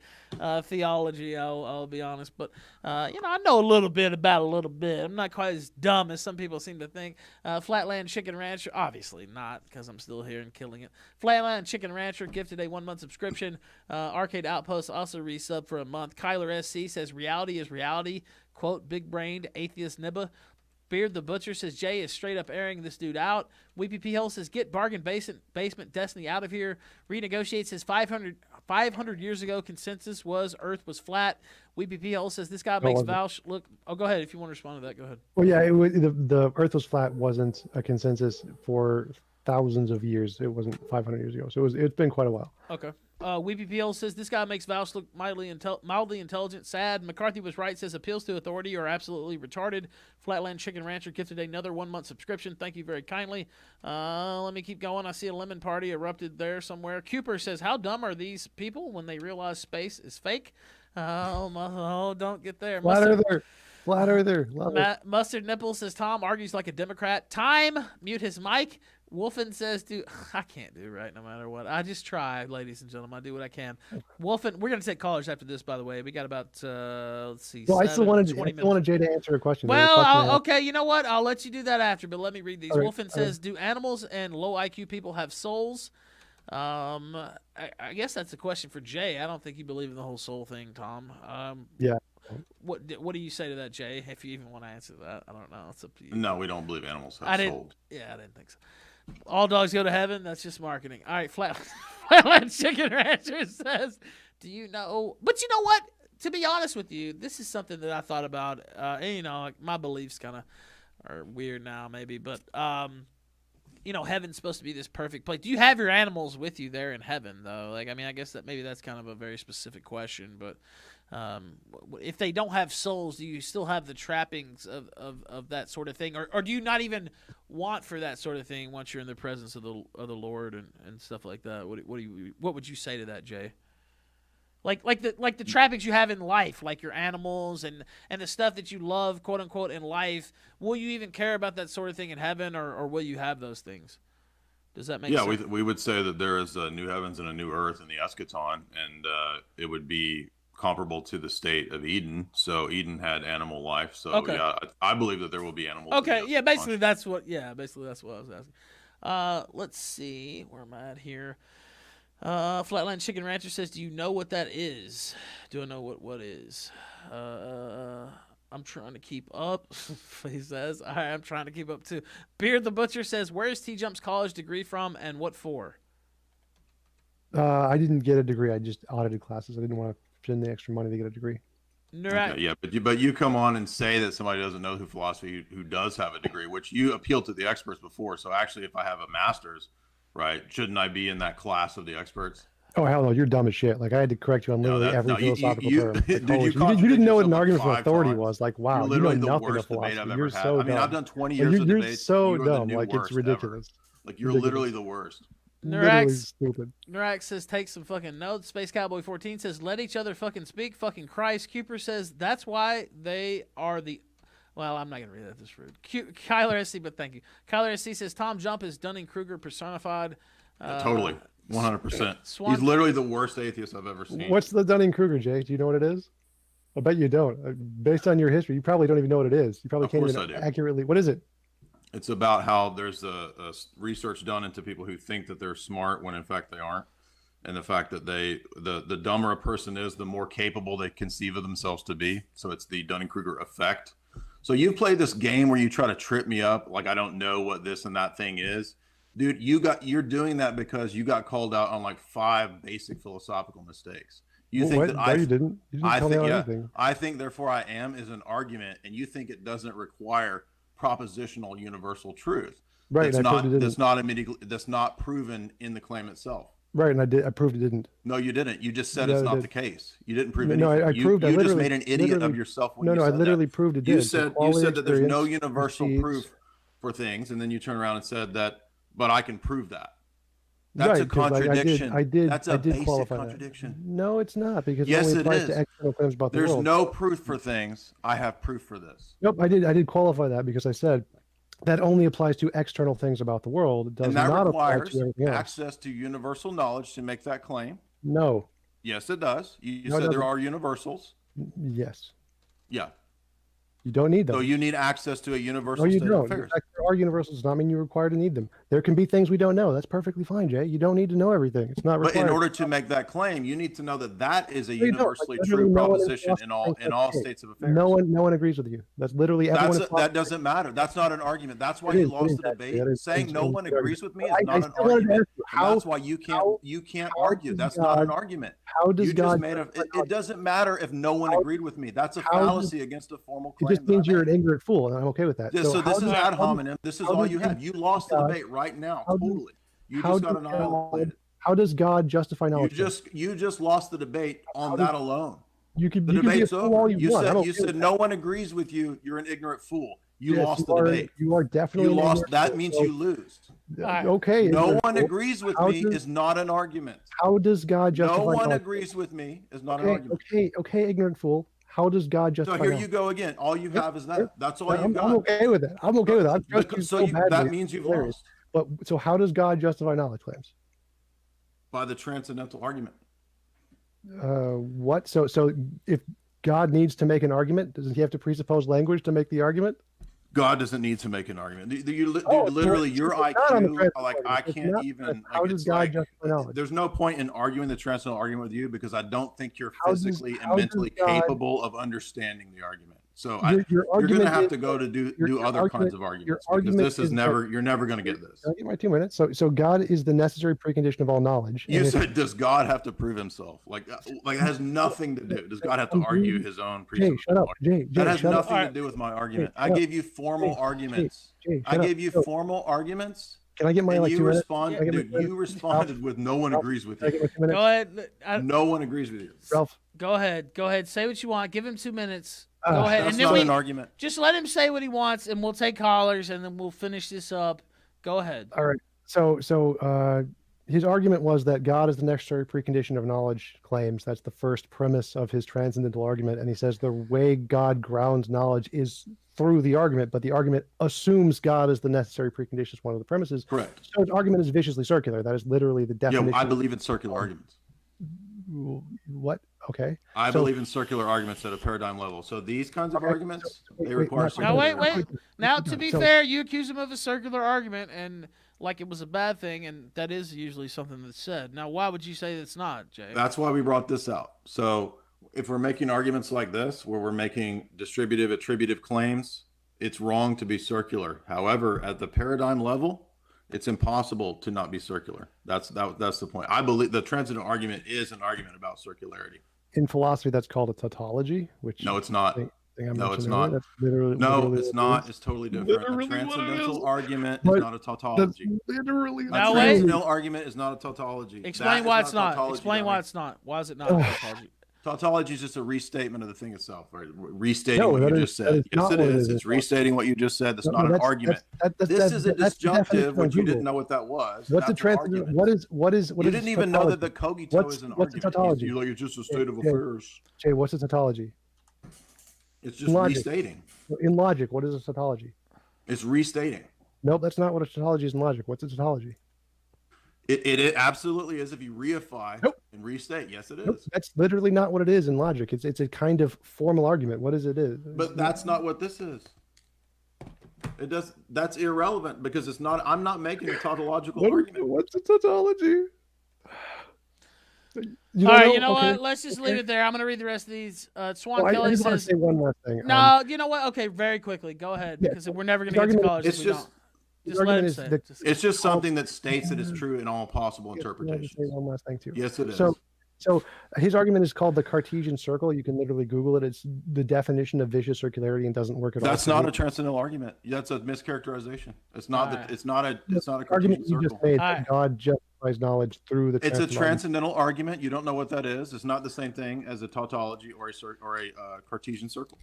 theology, I'll be honest, but, I know a little bit about a little bit. I'm not quite as dumb as some people seem to think. Flatland Chicken Rancher, obviously not, because I'm still here and killing it. Flatland Chicken Rancher gifted a 1-month subscription. Arcade Outpost also resub for a month. Kyler SC says, reality is reality. Quote, big-brained atheist nibba. Beard the Butcher says, Jay is straight up airing this dude out. Weepy P. Hill says, get Bargain Basement Destiny out of here. Renegotiate says, 500 years ago, consensus was Earth was flat. Weepy P. Hill says, this guy makes Vouch look. Oh, go ahead. If you want to respond to that, go ahead. Well, yeah, the Earth was flat wasn't a consensus for thousands of years. It wasn't 500 years ago. So it's been quite a while. Okay. Weepy PL says, this guy makes Vouch look mildly intelligent, sad. McCarthy was right, says appeals to authority are absolutely retarded. Flatland Chicken Rancher gifted another 1-month subscription. Thank you very kindly. Let me keep going. I see a lemon party erupted there somewhere. Cooper says, how dumb are these people when they realize space is fake? Don't get there. Flat Earther. Love it. Mustard Nipple says, Tom argues like a Democrat. Time. Mute his mic. Wolfen says, dude, I can't do right no matter what. I just try, ladies and gentlemen. I do what I can. Wolfen, we're going to take callers after this, by the way. We got about, let's see, Well, I still wanted Jay to answer a question. Well, okay, you know what? I'll let you do that after, but let me read these. All right, Wolfen says, do animals and low IQ people have souls? I guess that's a question for Jay. I don't think you believe in the whole soul thing, Tom. Yeah. What do you say to that, Jay? If you even want to answer that, I don't know. It's up to you. No, we don't believe animals have souls. Yeah, I didn't think so. All dogs go to heaven. That's just marketing. All right, Flatland Chicken Rancher says, do you know? But you know what? To be honest with you, this is something that I thought about. And, like my beliefs kind of are weird now, maybe. But, heaven's supposed to be this perfect place. Do you have your animals with you there in heaven, though? Like, I mean, I guess that maybe that's kind of a very specific question. But if they don't have souls, do you still have the trappings of that sort of thing? Or do you not even want for that sort of thing once you're in the presence of the Lord and stuff like that? What would you say to that, Jay? Like the trappings you have in life, like your animals and the stuff that you love, quote unquote, in life. Will you even care about that sort of thing in heaven, or will you have those things? Does that make sense? Yeah, we would say that there is a new heavens and a new earth in the eschaton, and it would be comparable to the state of Eden. So Eden had animal life. So okay. Yeah, I believe that there will be animals. Okay, yeah, basically that's what I was asking. Let's see, where am I at here? Flatland Chicken Rancher says, do you know what that is? Do I know what is? I'm trying to keep up, he says. All right, I'm trying to keep up too. Beard the Butcher says, where's TJump's college degree from and what for? I didn't get a degree. I just audited classes. I didn't want to spend the extra money to get a degree. Nurak, yeah, but you come on and say that somebody doesn't know who philosophy who does have a degree, which you appeal to the experts before. So actually, if I have a master's, right, shouldn't I be in that class of the experts? Oh hell no, you're dumb as shit. Like I had to correct you on literally every philosophical term. Like, dude, you didn't know what an argument from authority was. Like wow, you're literally you know the nothing worst of debate philosophy. I've ever You're had. so I mean, dumb. I've done 20 years of you're debates. so you are the dumb. new Like it's worst ridiculous. Ever. Like you're Ridiculous. literally the worst. Literally Nurak, stupid. Nurak says take some fucking notes. Space Cowboy 14 says let each other fucking speak. Fucking Christ. Cooper says that's why they are the. Well, I'm not gonna read that. This rude. Kyler SC, but thank you. Kyler SC says TJump is Dunning-Kruger personified. Totally. 100%. Swan- He's literally the worst atheist I've ever seen. What's the Dunning-Kruger, Jay? Do you know what it is? I bet you don't. Based on your history, you probably don't even know what it is. You probably Of can't course even I do. accurately. What is it? It's about how there's a research done into people who think that they're smart when in fact they aren't, and the fact that the dumber a person is, the more capable they conceive of themselves to be. So it's the Dunning-Kruger effect. So you've played this game where you try to trip me up, like I don't know what this and that thing is. Dude, you're doing that because you got called out on like 5 basic philosophical mistakes. You think that no, you didn't. You didn't tell me anything. I think therefore I am is an argument, and you think it doesn't require propositional universal truth. Right. That's not proven in the claim itself. Right, and I proved it didn't. No, you didn't. You just said it's not the case. You didn't prove anything. No, I proved. You just made an idiot of yourself. When you I said literally that. proved it. You said that there's no universal proof for things, and then you turn around and said that, but I can prove that. That's a contradiction. That's a basic contradiction. No, it's not, because yes, it is. To external claims about the There's world. no proof for things. I have proof for this. Nope, I did qualify that, because I said that only applies to external things about the world. It does and that not requires apply to everything else. access to universal knowledge to make that claim. No. Yes, it does. You No, said there are universals. Yes. Yeah. You don't need them. So you need access to a universal No, you state don't. of affairs. In fact, there are universals. Does not mean you're required to need them. There can be things we don't know. That's perfectly fine, Jay. You don't need to know everything. It's not required. But in order to make that claim, you need to know that that is a No, you don't. universally Like, true no one proposition in all states of affairs. No one agrees with you. That's literally everyone. That doesn't matter. That's not an argument. That's why you lost the debate. Saying no one agrees with me is not an argument. That's why you can't argue. That's not an argument. How does God? It doesn't matter if no one agreed with me. That's a fallacy against a formal claim. It just means you're an ignorant fool, and I'm okay with that. So this is ad hominem. This is all you have. You lost the debate right now. Totally. You just got annihilated. How does God justify knowledge? You just lost the debate on that alone. The debate's over. You said no one agrees with you. You're an ignorant fool. You lost the debate. You are definitely. You lost. That means you lose. Okay. No one agrees with me is not an argument. How does God justify? No one agrees with me is not an argument. Okay, ignorant fool. How does God justify? So here you go again. All you have is that. That's all you got. I'm okay with it. I'm okay with that. That means you've lost. But so how does God justify knowledge claims? By the transcendental argument. What? So if God needs to make an argument, doesn't he have to presuppose language to make the argument? God doesn't need to make an argument. Literally, your IQ, like I can't even. How does God justify knowledge? There's no point in arguing the transcendental argument with you, because I don't think you're physically and mentally capable of understanding the argument. So you're going to have to go to do other kinds of arguments, because this is never. You're never going to get this. Can I get my 2 minutes? So God is the necessary precondition of all knowledge. You said, does God have to prove himself? Like it has nothing to do. Does God have to argue his own? Jay, shut up. Jay, that has nothing to do with my argument. I gave you formal arguments. I gave you formal arguments. Can I get my you responded with no one agrees with you. Go ahead. No one agrees with you. Ralph. Go ahead. Say what you want. Give him 2 minutes. Go ahead. That's not an argument. Just let him say what he wants, and we'll take callers, and then we'll finish this up. Go ahead. All right. So his argument was that God is the necessary precondition of knowledge claims. That's the first premise of his transcendental argument. And he says the way God grounds knowledge is through the argument, but the argument assumes God is the necessary precondition is one of the premises. Correct. So his argument is viciously circular. That is literally the definition. Yeah, I believe in circular arguments. What? Okay. I believe in circular arguments at a paradigm level. So these kinds of arguments, they require circular wait. Now, to be fair, you accuse him of a circular argument and like it was a bad thing, and that is usually something that's said. Now, why would you say that's not, Jay? That's why we brought this out. So if we're making arguments like this, where we're making distributive, attributive claims, it's wrong to be circular. However, at the paradigm level, it's impossible to not be circular. That's the point. I believe the transcendental argument is an argument about circularity. In philosophy, that's called a tautology, which No, it's not. thing I No, it's mentioned not. earlier. That's literally, No, literally it's what it not. is. It's totally different. Literally A what it transcendental is. argument But is not a That's tautology. literally. A Now, wait. transcendental argument is not a tautology. Explain That why is it's not a not. tautology, Explain why dummy. it's not. Why is it not a tautology? Tautology is just a restatement of the thing itself, or restating No, what you that just that said. is Yes, not it what it is. is. It's restating what you just said. That's No, not no, an argument. This is a that's the definition disjunctive, on which you Google. didn't know what that was. What's a That's an transcendental? argument. What is? You didn't even know that the tautology? cogito is an What's a argument. tautology? You're like, it's just a state of Jay, affairs. Jay, what's a tautology? It's just Logic. restating. In logic, what is a tautology? It's restating. Nope, that's not what a tautology is in logic. What's a tautology? It absolutely is if you reify Nope. and restate. Yes, it is. Nope, that's literally not what it is in logic. It's a kind of formal argument. What is it? But that's not what this is. It does. That's irrelevant because it's not. I'm not making a tautological argument. What's a tautology? All right, you know Okay. what? Let's just leave it there. I'm going to read the rest of these. Swan Oh, I Kelly just want to says, say one more thing. no, you know what? Okay, very quickly. Go ahead, Yeah, because we're never going his to get to argument- callers It's if we just- don't. Just let him is say the- it. It's just something that states that it's true in all possible I just interpretations. say one last thing too. Yes, it is. So his argument is called the Cartesian circle. You can literally Google it. It's the definition of vicious circularity and doesn't work at all. That's not a transcendental argument. That's a mischaracterization. It's not. Alright. It's not a. It's not a argument Cartesian you circle. just made. Alright. That God justifies knowledge through the. It's a transcendental transcendental argument. You don't know what that is. It's not the same thing as a tautology or a Cartesian circle.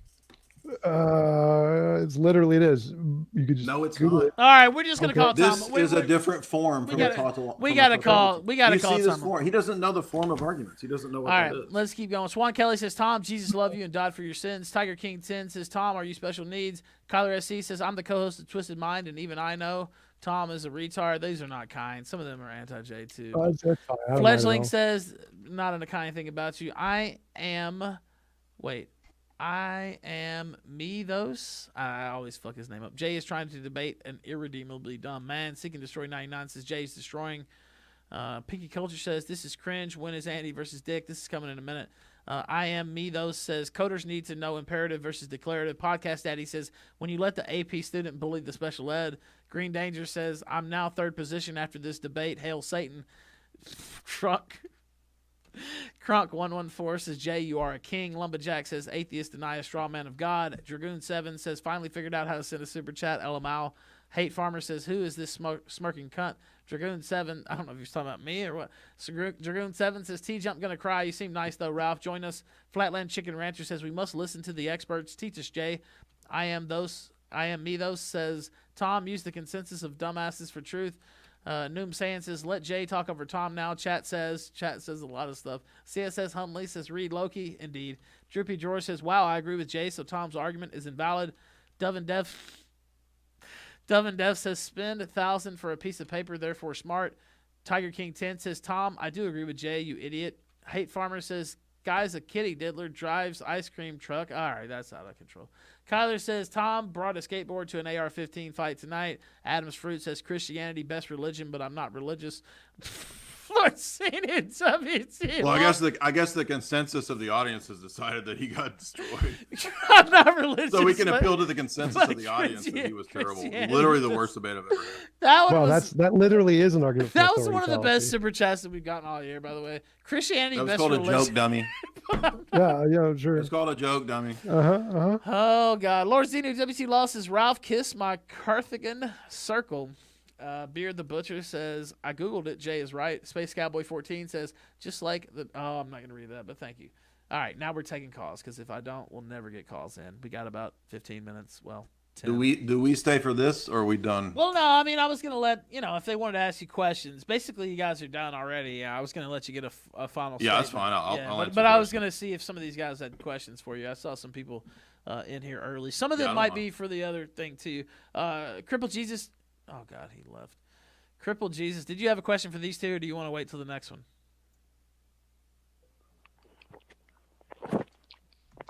It's literally it is. You could just No, it's Google not. it. All right, we're just going to Okay. call Tom. This We- is a we- different form from gotta- a tautology. we gotta call- we gotta You call see this someone. form. He doesn't know the form of arguments. He doesn't know what All that right, is. let's keep going. Swan Kelly says, Tom, Jesus loved you and died for your sins. Tiger King 10 says, Tom, are you special needs? Kyler SC says, I'm the co-host of Twisted Mind, and even I know Tom is a retard. These are not kind. Some of them are anti-J, too. That's fine. I don't mind at Fledgling all. says, not in a kind thing about you. I am me those. I always fuck his name up. Jay is trying to debate an irredeemably dumb man. Seek and Destroy 99 says Jay is destroying. Pinky Culture says this is cringe. When is Andy versus Dick? This is coming in a minute. I am me those says coders need to know imperative versus declarative. Podcast Daddy says when you let the AP student bully the special ed. Green Danger says I'm now third position after this debate. Hail Satan. Crunk114 says, Jay, you are a king. Lumberjack says, atheist deny a straw man of God. Dragoon7 says, finally figured out how to send a super chat. LMAO. Hate Farmer says, who is this smirking cunt? Dragoon7, I don't know if you're talking about me or what. So Dragoon7 says, TJump gonna cry. You seem nice though, Ralph. Join us. Flatland Chicken Rancher says, we must listen to the experts. Teach us, Jay. I am me those says, Tom, use the consensus of dumbasses for truth. Noom Sand says, let Jay talk over Tom now. Chat says a lot of stuff. CSS Huntley says, read Loki. Indeed. Droopy George says, wow, I agree with Jay, so Tom's argument is invalid. Dove and Dev says, spend 1,000 for a piece of paper, therefore smart. Tiger King 10 says, Tom, I do agree with Jay, you idiot. Hate Farmer says, guy's a kitty diddler, drives ice cream truck. All right, that's out of control. Kyler says, Tom brought a skateboard to an AR-15 fight tonight. Adam's Fruit says, Christianity, best religion, but I'm not religious. Well, I guess the consensus of the audience has decided that he got destroyed. I'm not religious. So we can but- appeal to the consensus of the audience that he was terrible. Literally the worst debate I've ever had. That one Well, was that literally is an argument. For that was authority one of the fallacy. best super chats that we've gotten all year, by the way. Christianity, That was best called a religion. joke, dummy. Yeah, sure. It's called a joke, dummy. Oh God, Lord Zeno WC Law says Ralph kissed my Carthagen circle. Beard the Butcher says I googled it. Jay is right. Space Cowboy 14 says just like the. Oh, I'm not gonna read that, but thank you. All right, now we're taking calls because if I don't, we'll never get calls in. We got about 15 minutes. Well, 10. Do we stay for this or are we done? Well, no, I mean, I was going to let, if they wanted to ask you questions. Basically, you guys are done already. Yeah, I was going to let you get a final Yeah, that's statement. fine. I'll answer but I was questions. going to see if some of these guys had questions for you. I saw some people in here early. Some of Yeah, I them don't might mind. be for the other thing, too. Crippled Jesus. Oh, God, he left. Crippled Jesus. Did you have a question for these two, or do you want to wait till the next one?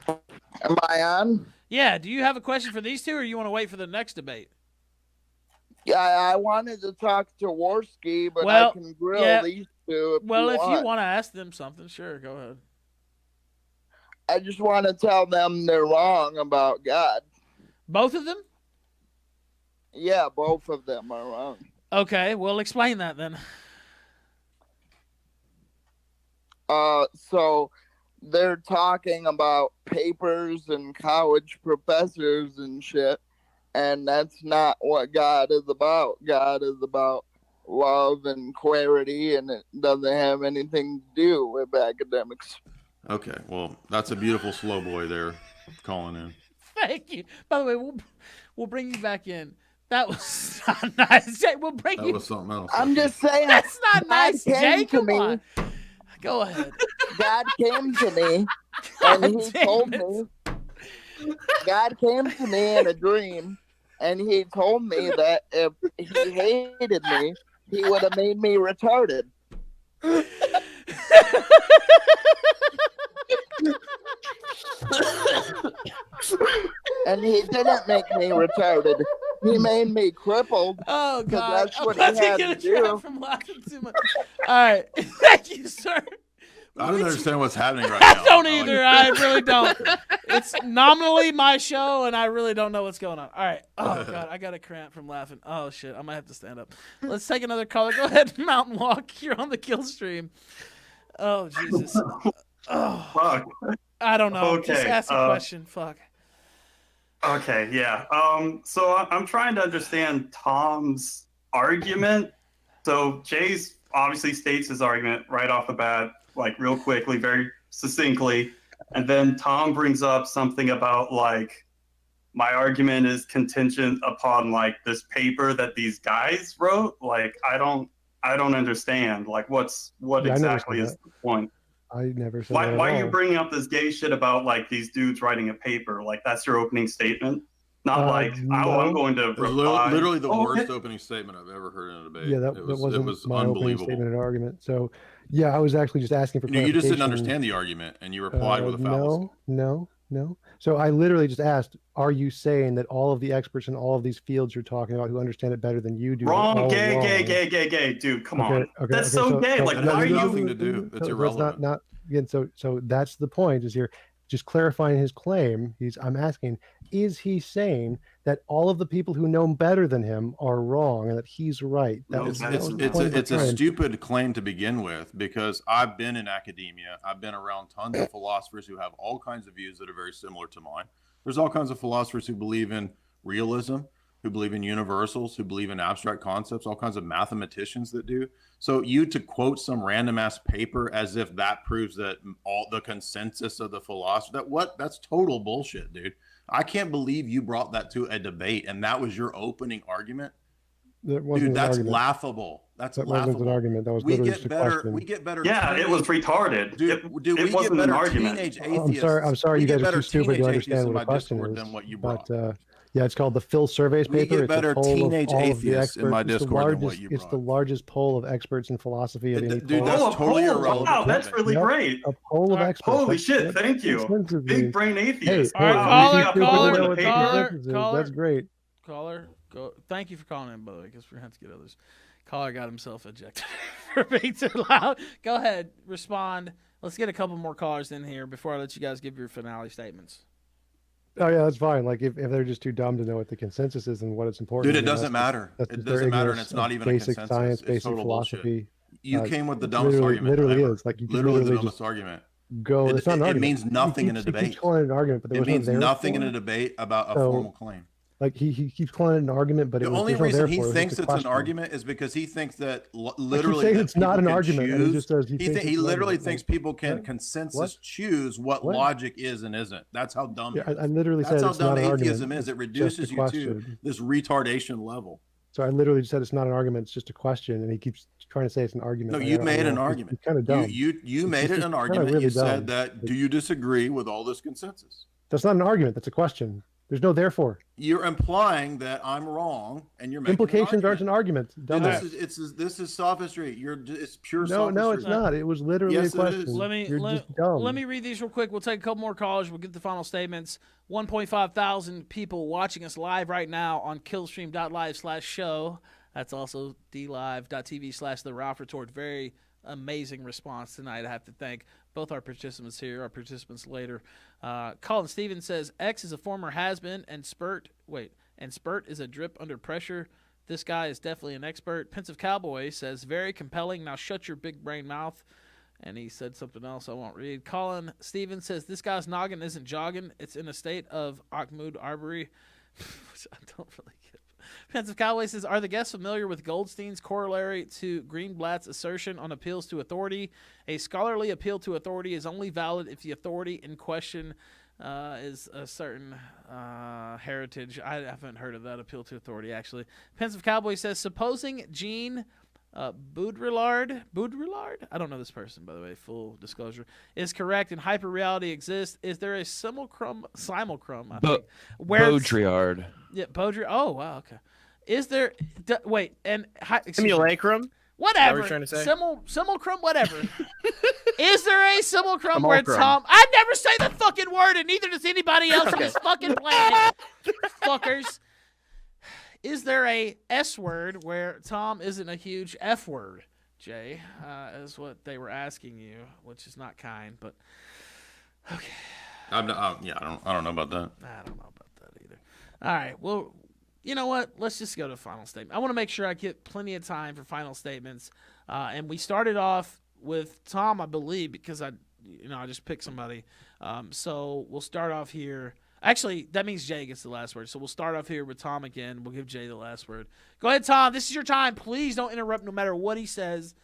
Am I on? Yeah, do you have a question for these two, or you want to wait for the next debate? Yeah, I wanted to talk to Warski, but Well, I can grill yeah. these two if Well, you if want. you want to ask them something, sure, go ahead. I just want to tell them they're wrong about God. Both of them? Yeah, both of them are wrong. Okay, well, explain that then. So they're talking about papers and college professors and shit, and that's not what God is about. God is about love and clarity, and it doesn't have anything to do with academics. Okay, well, that's a beautiful slow boy there calling in. Thank you. By the way, we'll bring you back in. That was not nice. Jay, we'll bring That you. was something else. I'm just saying, That's not God nice, came Jay. to Come me. on. Go ahead. God came to me, God and he damn told it. me. God came to me in a dream, and he told me that if he hated me, he would have made me retarded. And he didn't make me retarded. He made me crippled. Oh, 'cause God. that's I'm what about he to had get a to trap do. from laughing too much. All right. Thank you, sir. I don't understand what's happening right now. I don't either. I really don't. It's nominally my show, and I really don't know what's going on. All right. Oh, God. I got a cramp from laughing. Oh, shit. I might have to stand up. Let's take another caller. Go ahead, Mountain Walk. You're on the kill stream. Oh, Jesus. Oh, Fuck. I don't know. Just Okay, ask a question. Fuck. Okay, yeah. So I'm trying to understand Tom's argument. So Jay's obviously states his argument right off the bat, like real quickly, very succinctly, and then Tom brings up something about like my argument is contingent upon like this paper that these guys wrote. Like I don't understand. Like what Yeah, I never exactly said is the point? I never said that at Why are you all. bringing up this gay shit about like these dudes writing a paper? Like that's your opening statement, not like oh I'm no. going to It was reply. literally the Oh, worst okay. opening statement I've ever heard in a debate. Yeah, that it wasn't was my opening unbelievable. statement and argument. So, yeah, I was actually just asking for You clarification. just didn't understand the argument, and you replied with a fallacy. No. So I literally just asked, are you saying that all of the experts in all of these fields you're talking about who understand it better than you do? Wrong, gay, wrong? gay, dude. Come Okay, on, okay, that's okay, so gay. Like, That why has are you? nothing to do. It's irrelevant. Not again. So that's the point. Is here just clarifying his claim. I'm asking, is he saying that all of the people who know better than him are wrong and that he's right? That No, was that that is was the not- point of the It's a claim. stupid claim to begin with, because I've been in academia. I've been around tons of philosophers who have all kinds of views that are very similar to mine. There's all kinds of philosophers who believe in realism, who believe in universals, who believe in abstract concepts, all kinds of mathematicians that do. So to quote some random ass paper as if that proves that all the consensus of the philosopher, that's total bullshit, dude. I can't believe you brought that to a debate and that was your opening argument. That wasn't Dude, an that's argument. laughable. That's That laughable. wasn't an argument. That was We literally get just a better. question. We get better. Yeah, it was teenage- retarded. Dude, it we get wasn't an better argument. teenage I'm atheists. sorry. We You get guys are better too stupid to teenage understand atheists in what my a question Discord is. than what you brought. But yeah, it's called the Phil Surveys We paper. get It's better a poll teenage of all of the atheists in experts. my It's the Discord than what largest. you It's the brought. largest poll of experts in philosophy of any Dude, poll. that's Oh, a totally poll. irrelevant. Wow, that's really Yep. great. A poll of Alright. experts. Holy That's shit, what thank you. consensus Big means. brain atheist. All right, Wow, caller, you got people caller, more know than what a the paper. consensus is. caller. That's great. Caller, go. Thank you for calling in, by the way, because we're going to have to get others. Caller got himself ejected for being too loud. Go ahead, respond. Let's get a couple more callers in here before I let you guys give your finale statements. Oh yeah, that's fine. Like if they're just too dumb to know what the consensus is and what it's important. Dude, I it mean, doesn't matter. that's It just their doesn't matter, and ignorance it's not of even a basic consensus. science, It's basic total bullshit. philosophy. You came with the dumbest argument literally ever. is. Like you just literally the literally dumbest just argument. go. It's not an It argument. means nothing in a He debate. keeps calling it an argument, but there It was no means nothing in therefore. a debate about a So, formal claim. Like he keeps calling it an argument, but The it was only there's no reason he therefore. It was thinks just a it's an question. argument is because he thinks that Like, literally saying that it's not people an can argument, and he choose. just says he thinks He it's an literally argument. thinks Like, people can what? consensus What? choose what What? logic is and isn't. That's how dumb. Yeah, he is. I literally That's said how it's dumb not an atheism argument. is. It It's reduces just a you to question. this retardation level. So I literally just said it's not an argument. It's just a question, and he keeps trying to say it's an argument. No, Like, you I don't made know. an He's argument. kind of dumb. You made it just an kinda argument. really You said dumb. that. Do you disagree with all this consensus? That's not an argument. That's a question. There's no therefore. You're implying that I'm wrong, and you're making Implications an aren't an argument. Dude, Dumbass. this is sophistry. It's pure No, sophistry. no, it's not. It was literally Yes, a it question. is. You're just dumb. Let me read these real quick. We'll take a couple more callers. We'll get the final statements. 1.5 thousand people watching us live right now on killstream.live/show. That's also dlive.tv/The Ralph Retort. Very amazing response tonight. I have to thank both our participants here, our participants later. Colin Stevens says, X is a former has-been, and Spurt is a drip under pressure. This guy is definitely an expert. Pensive Cowboy says, very compelling. Now shut your big brain mouth. And he said something else I won't read. Colin Stevens says, this guy's noggin isn't jogging. It's in a state of Ahmoud Arbery, which I don't really get. Pensive Cowboy says, are the guests familiar with Goldstein's corollary to Greenblatt's assertion on appeals to authority? A scholarly appeal to authority is only valid if the authority in question is a certain heritage. I haven't heard of that appeal to authority, actually. Pensive Cowboy says, supposing Gene Baudrillard, I don't know this person, by the way, full disclosure, is correct and hyperreality exists, is there a simulacrum, I think, where Baudrillard. Yeah, Baudrillard. Oh, wow, okay. Is there, wait, and Simulacrum? Whatever. What are you trying to say? Simulacrum, whatever. Is there a simulacrum where Tom... I never say the fucking word, and neither does anybody else on this fucking planet. Fuckers. Is there a S word where Tom isn't a huge F word, Jay? Is what they were asking you, which is not kind, but... Okay. I don't know about that. I don't know about that either. All right, well... You know what? Let's just go to final statement. I want to make sure I get plenty of time for final statements. And we started off with Tom, I believe, because I just picked somebody. So we'll start off here. Actually, that means Jay gets the last word. So we'll start off here with Tom again. We'll give Jay the last word. Go ahead, Tom. This is your time. Please don't interrupt no matter what he says.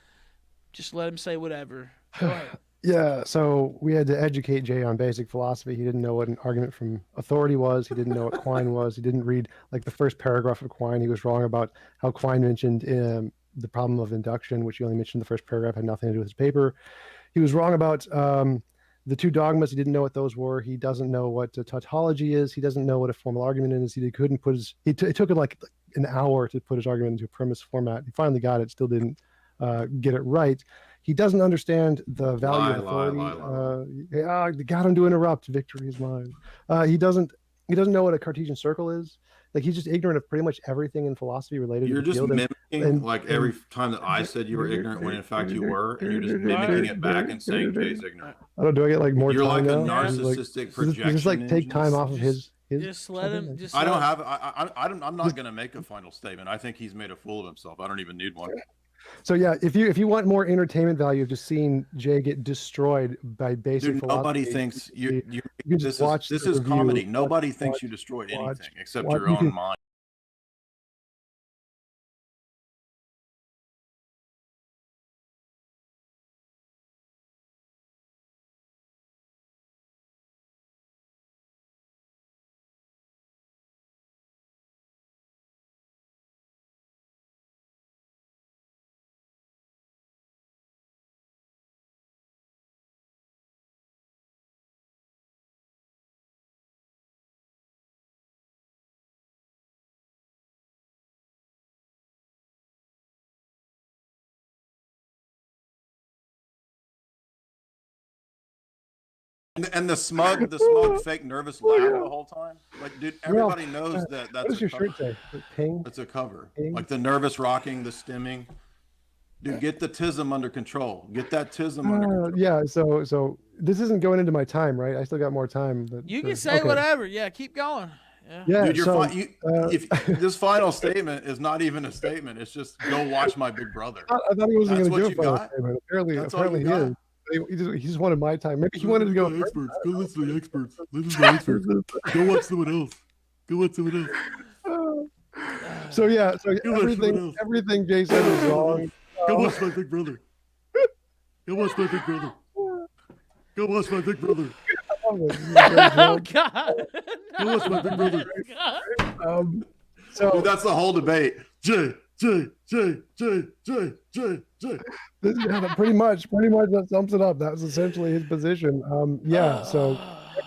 Just let him say whatever. Go ahead. Yeah, so we had to educate Jay on basic philosophy. He didn't know what an argument from authority was. He didn't know what Quine was. He didn't read like the first paragraph of Quine. He was wrong about how Quine mentioned the problem of induction, which he only mentioned in the first paragraph, had nothing to do with his paper. He was wrong about the two dogmas. He didn't know what those were. He doesn't know what tautology is. He doesn't know what a formal argument is. He couldn't put his. It took him like an hour to put his argument into a premise format. He finally got it. Still didn't get it right. He doesn't understand the value of authority. Got him to interrupt. Victory is mine. He doesn't know what a Cartesian circle is. Like, he's just ignorant of pretty much everything in philosophy related. You're to the just field. mimicking, like every time that I said you were ignorant, when in fact you were, and you're just mimicking it back and saying Jay's ignorant. I don't. Do I get like more You're time like a now? narcissistic projection. Just like take time off of his. Just let him. Just I don't have. I'm not going to make a final statement. I think he's made a fool of himself. I don't even need one. So yeah, if you want more entertainment value of just seeing Jay get destroyed by basic philosophy, nobody thinks you just watch this the is review. comedy. Nobody thinks you destroyed anything except your own mind. And the smug fake nervous laugh the whole time. Like, dude, everybody knows that that's what does your shirt say? Ping? That's a cover. Ping? Like the nervous rocking, the stimming. Dude, get the tism under control. Get that tism under control. Yeah, so this isn't going into my time, right? I still got more time. But, you can say whatever. Yeah, keep going. Yeah, dude, if this final statement is not even a statement, it's just go watch My Big Brother. I thought he wasn't going to do a final got? statement. Apparently he is. He just wanted my time. Maybe he wanted to go. Experts. Go listen to the experts. Listen to the experts. Go watch someone else. Go watch someone else. So everything Jay said was wrong. Go watch My Big Brother. Go watch My Big Brother. Go watch My Big Brother. Oh God! Go watch My Big Brother. So dude, that's the whole debate. Jay. Pretty much that sums it up. That was essentially his position. So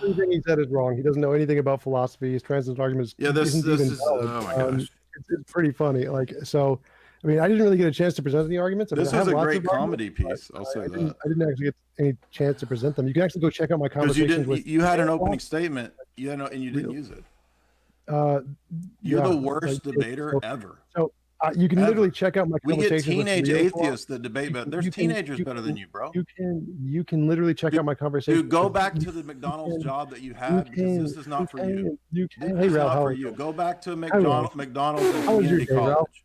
everything he said is wrong. He doesn't know anything about philosophy. His transcendent arguments. Yeah, this is oh my gosh. It's pretty funny. Like, so, I mean, I didn't really get a chance to present any arguments. This is a great comedy piece. I'll say that. I didn't actually get any chance to present them. You can actually go check out my conversations with. You had an opening statement, and you didn't use it. You're the worst debater ever. So you can literally check out my conversations. We get teenage atheists that debate, but there's teenagers better than you, bro. You can literally check out my conversations. Dude, go back to the McDonald's job that you had because this is not for you. Hey, Ralph, how are you? Go back to McDonald's and community college.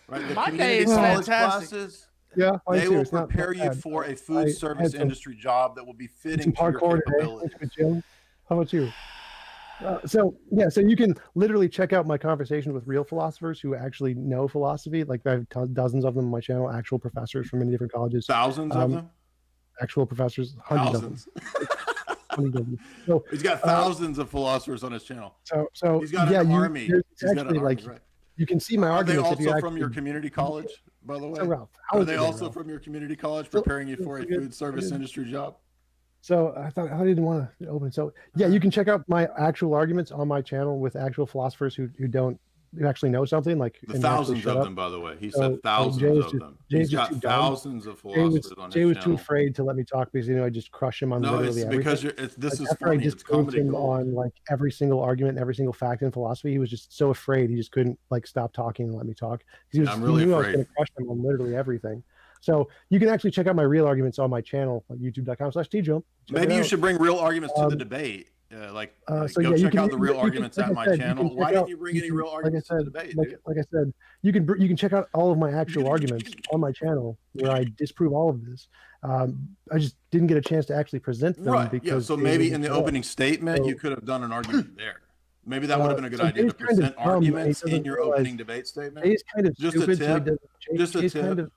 Right, the community college classes. Yeah, mine They too. will It's not prepare you bad. for a I food had service some- industry job that will be some fitting to your hardcore today. capabilities. Thanks for Jim. How about you? So you can literally check out my conversations with real philosophers who actually know philosophy. Like I have dozens of them on my channel, actual professors from many different colleges. Thousands of them? Actual professors, hundreds Thousands. of them. Hundreds of them. So, He's got thousands of philosophers on his channel. so He's got yeah, an army. there's He's got actually an army, like right? you can see my Are they arguments if you also actually, from your community college, by the way? So, Ralph, Are how's they it, also Ralph? from your community college So- preparing you for a food service industry job? So I thought I didn't want to open. So yeah, you can check out my actual arguments on my channel with actual philosophers who actually know something. Like The and actually thousands shut of up. them, by the way. He So- said so thousands Jay was of just- them. Jay's He's just got too dumb. thousands of Jay philosophers on was his too channel. afraid to let me talk because I just crush him on No, literally it's everything. because this Like, is after I funny. It's disproved comedy him gold. on like every single argument, every single fact in philosophy, he was just so afraid he just couldn't like stop talking and let me talk. He I'm really knew I was afraid. going to crush him on literally everything. So you can actually check out my real arguments on my channel, like youtube.com/TJump. Maybe you should bring real arguments to the debate. So go yeah, check out the real arguments like at I my said, channel. Why didn't you bring any real arguments to the debate? Dude? Like I said, you can check out all of my actual arguments on my channel where I disprove all of this. I just didn't get a chance to actually present them Right. because Yeah. So Jay maybe wouldn't in the show up. opening statement, So- you could have done an argument there. Maybe that would have been a good so idea to Jay's kind of present dumb, and he arguments in doesn't your realize- opening debate statement. Jay's kind of Just a stupid, so he tip. doesn't. Just a Jay's tip. kind of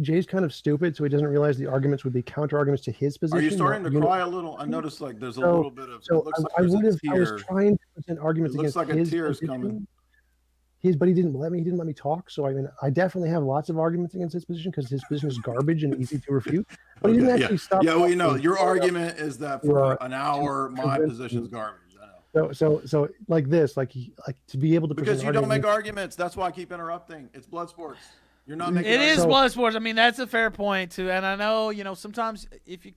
Jay's kind of stupid, so he doesn't realize the arguments would be counter arguments to his position. Are you starting to not- cry a little? I noticed like there's a So- little bit of. So it looks like I there's would a have. I was tear. trying to present arguments It looks against like a his tear is position. coming. But he didn't let me. He didn't let me talk. So I mean, I definitely have lots of arguments against his position because his position is garbage and easy to refute. But he didn't Okay, actually stop. Yeah, well, you know, talking. your argument is that for an hour, my convince position's me. garbage. I know. So like this, like to be able to Because present you don't make arguments- arguments. That's why I keep interrupting. It's blood sports. You're not making It is arguments. blood sports. I mean, that's a fair point too. And I know, sometimes if you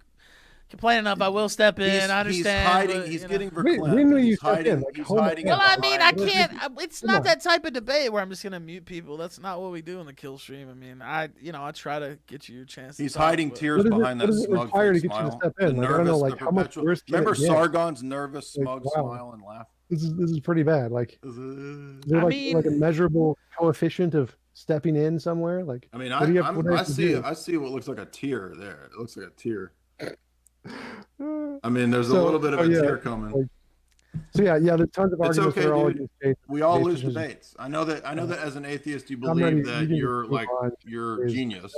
complain enough, I will step in. I understand. He's hiding. but, He's you know. getting When verklempt. will you He's step hiding. in? Like, He's hold on. hiding. Well, I mean, I behind- can't. It's Come not on. that type of debate where I'm just gonna mute people. That's not what we do in the kill stream. I mean, I try to get you your chance. He's to talk, hiding but- tears behind what that does it smug require to fake get you to smile. step in? The Like, I don't know, nervous, like, the how much perpetual. worse can it Remember get? Sargon's nervous, Like, smug wow. smile and laugh? This is pretty bad. Like, is there I like, mean- like a measurable coefficient of stepping in somewhere? Like, I mean, what do you have- what do you I have to see do? I see what looks like a tear there. It looks like a tear. I mean, there's a So- little bit of oh, a yeah, tear coming. like, So yeah, there's tons of It's arguments okay, that are all dude. against Jay's We all lose positions. debates. I know that as an atheist, you I'm ready- believe you that can just you're move like on. you're Please. genius,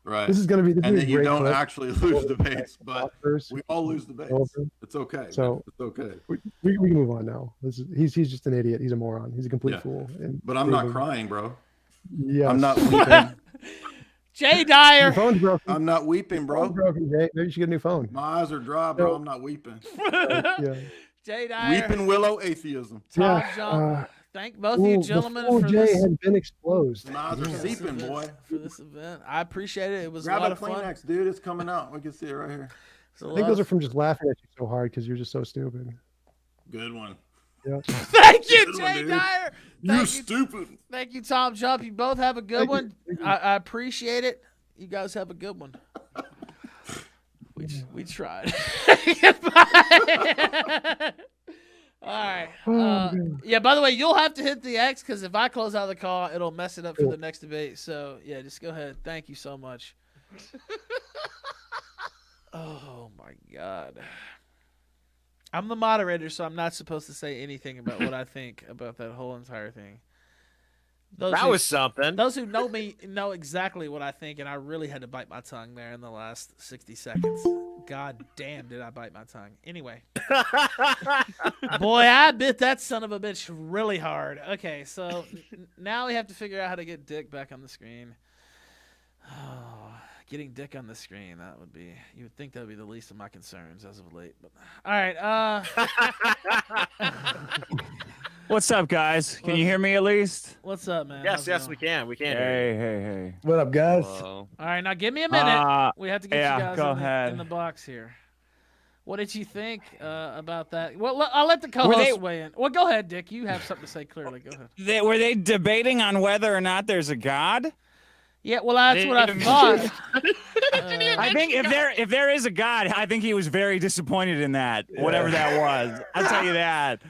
right? This is gonna be this And is that a you great don't clip. actually lose debates, but First, we all lose debates. over. It's okay. So- man. It's okay. we can move on now. He's just an idiot. He's a moron. He's a complete Yeah. fool. And But I'm not proven- crying, bro. Yes. I'm not weeping. Jay Your Dyer. phone's broken. I'm not weeping, Your bro. phone's broken, Jay. Maybe you should get a new phone. My eyes are dry, bro. I'm not weeping. Yeah. Jay Dyer. Weeping willow atheism. Tom Yeah, Jump. Thank both of you Ooh, gentlemen the fool for Jay this. had been exposed. My eyes are this seeping, event- boy. For this event, I appreciate it. It was Grab a lot a of fun. Kleenex, dude. It's coming out. We can see it right here. It was a I think lot those are of- from just laughing at you so hard because you're just so stupid. Good one. Yeah. Thank you, Good one, Jay dude. Dyer. You Thank you, stupid. thank you, Tom Jump. You both have a good Thank you. one. Thank you. I appreciate it. You guys have a good one. We tried. Goodbye. All right. Yeah, by the way, you'll have to hit the X because if I close out of the call, it'll mess it up for the next debate. So, yeah, just go ahead. Thank you so much. Oh, my God. I'm the moderator, so I'm not supposed to say anything about what I think about that whole entire thing. That was something. Those who know me know exactly what I think, and I really had to bite my tongue there in the last 60 seconds. God damn, did I bite my tongue. Anyway. Boy, I bit that son of a bitch really hard. Okay, so now we have to figure out how to get Dick back on the screen. Oh, getting Dick on the screen, that would be, you would think that would be the least of my concerns as of late. But all right, What's up, guys? Can you hear me at least? what's up, man? Yes, How's it yes, going? we can. We can. Hey. What up, guys? Hello. All right, now give me a minute. We have to get yeah, you guys go in ahead. the box here. What did you think about that? Well, I'll let the co-host weigh in. Well, go ahead, Dick. You have something to say clearly. Go ahead. Were they debating on whether or not there's a God? Yeah, well, that's what I thought. I think if there is a God, I think he was very disappointed in that, whatever that was. I'll tell you that.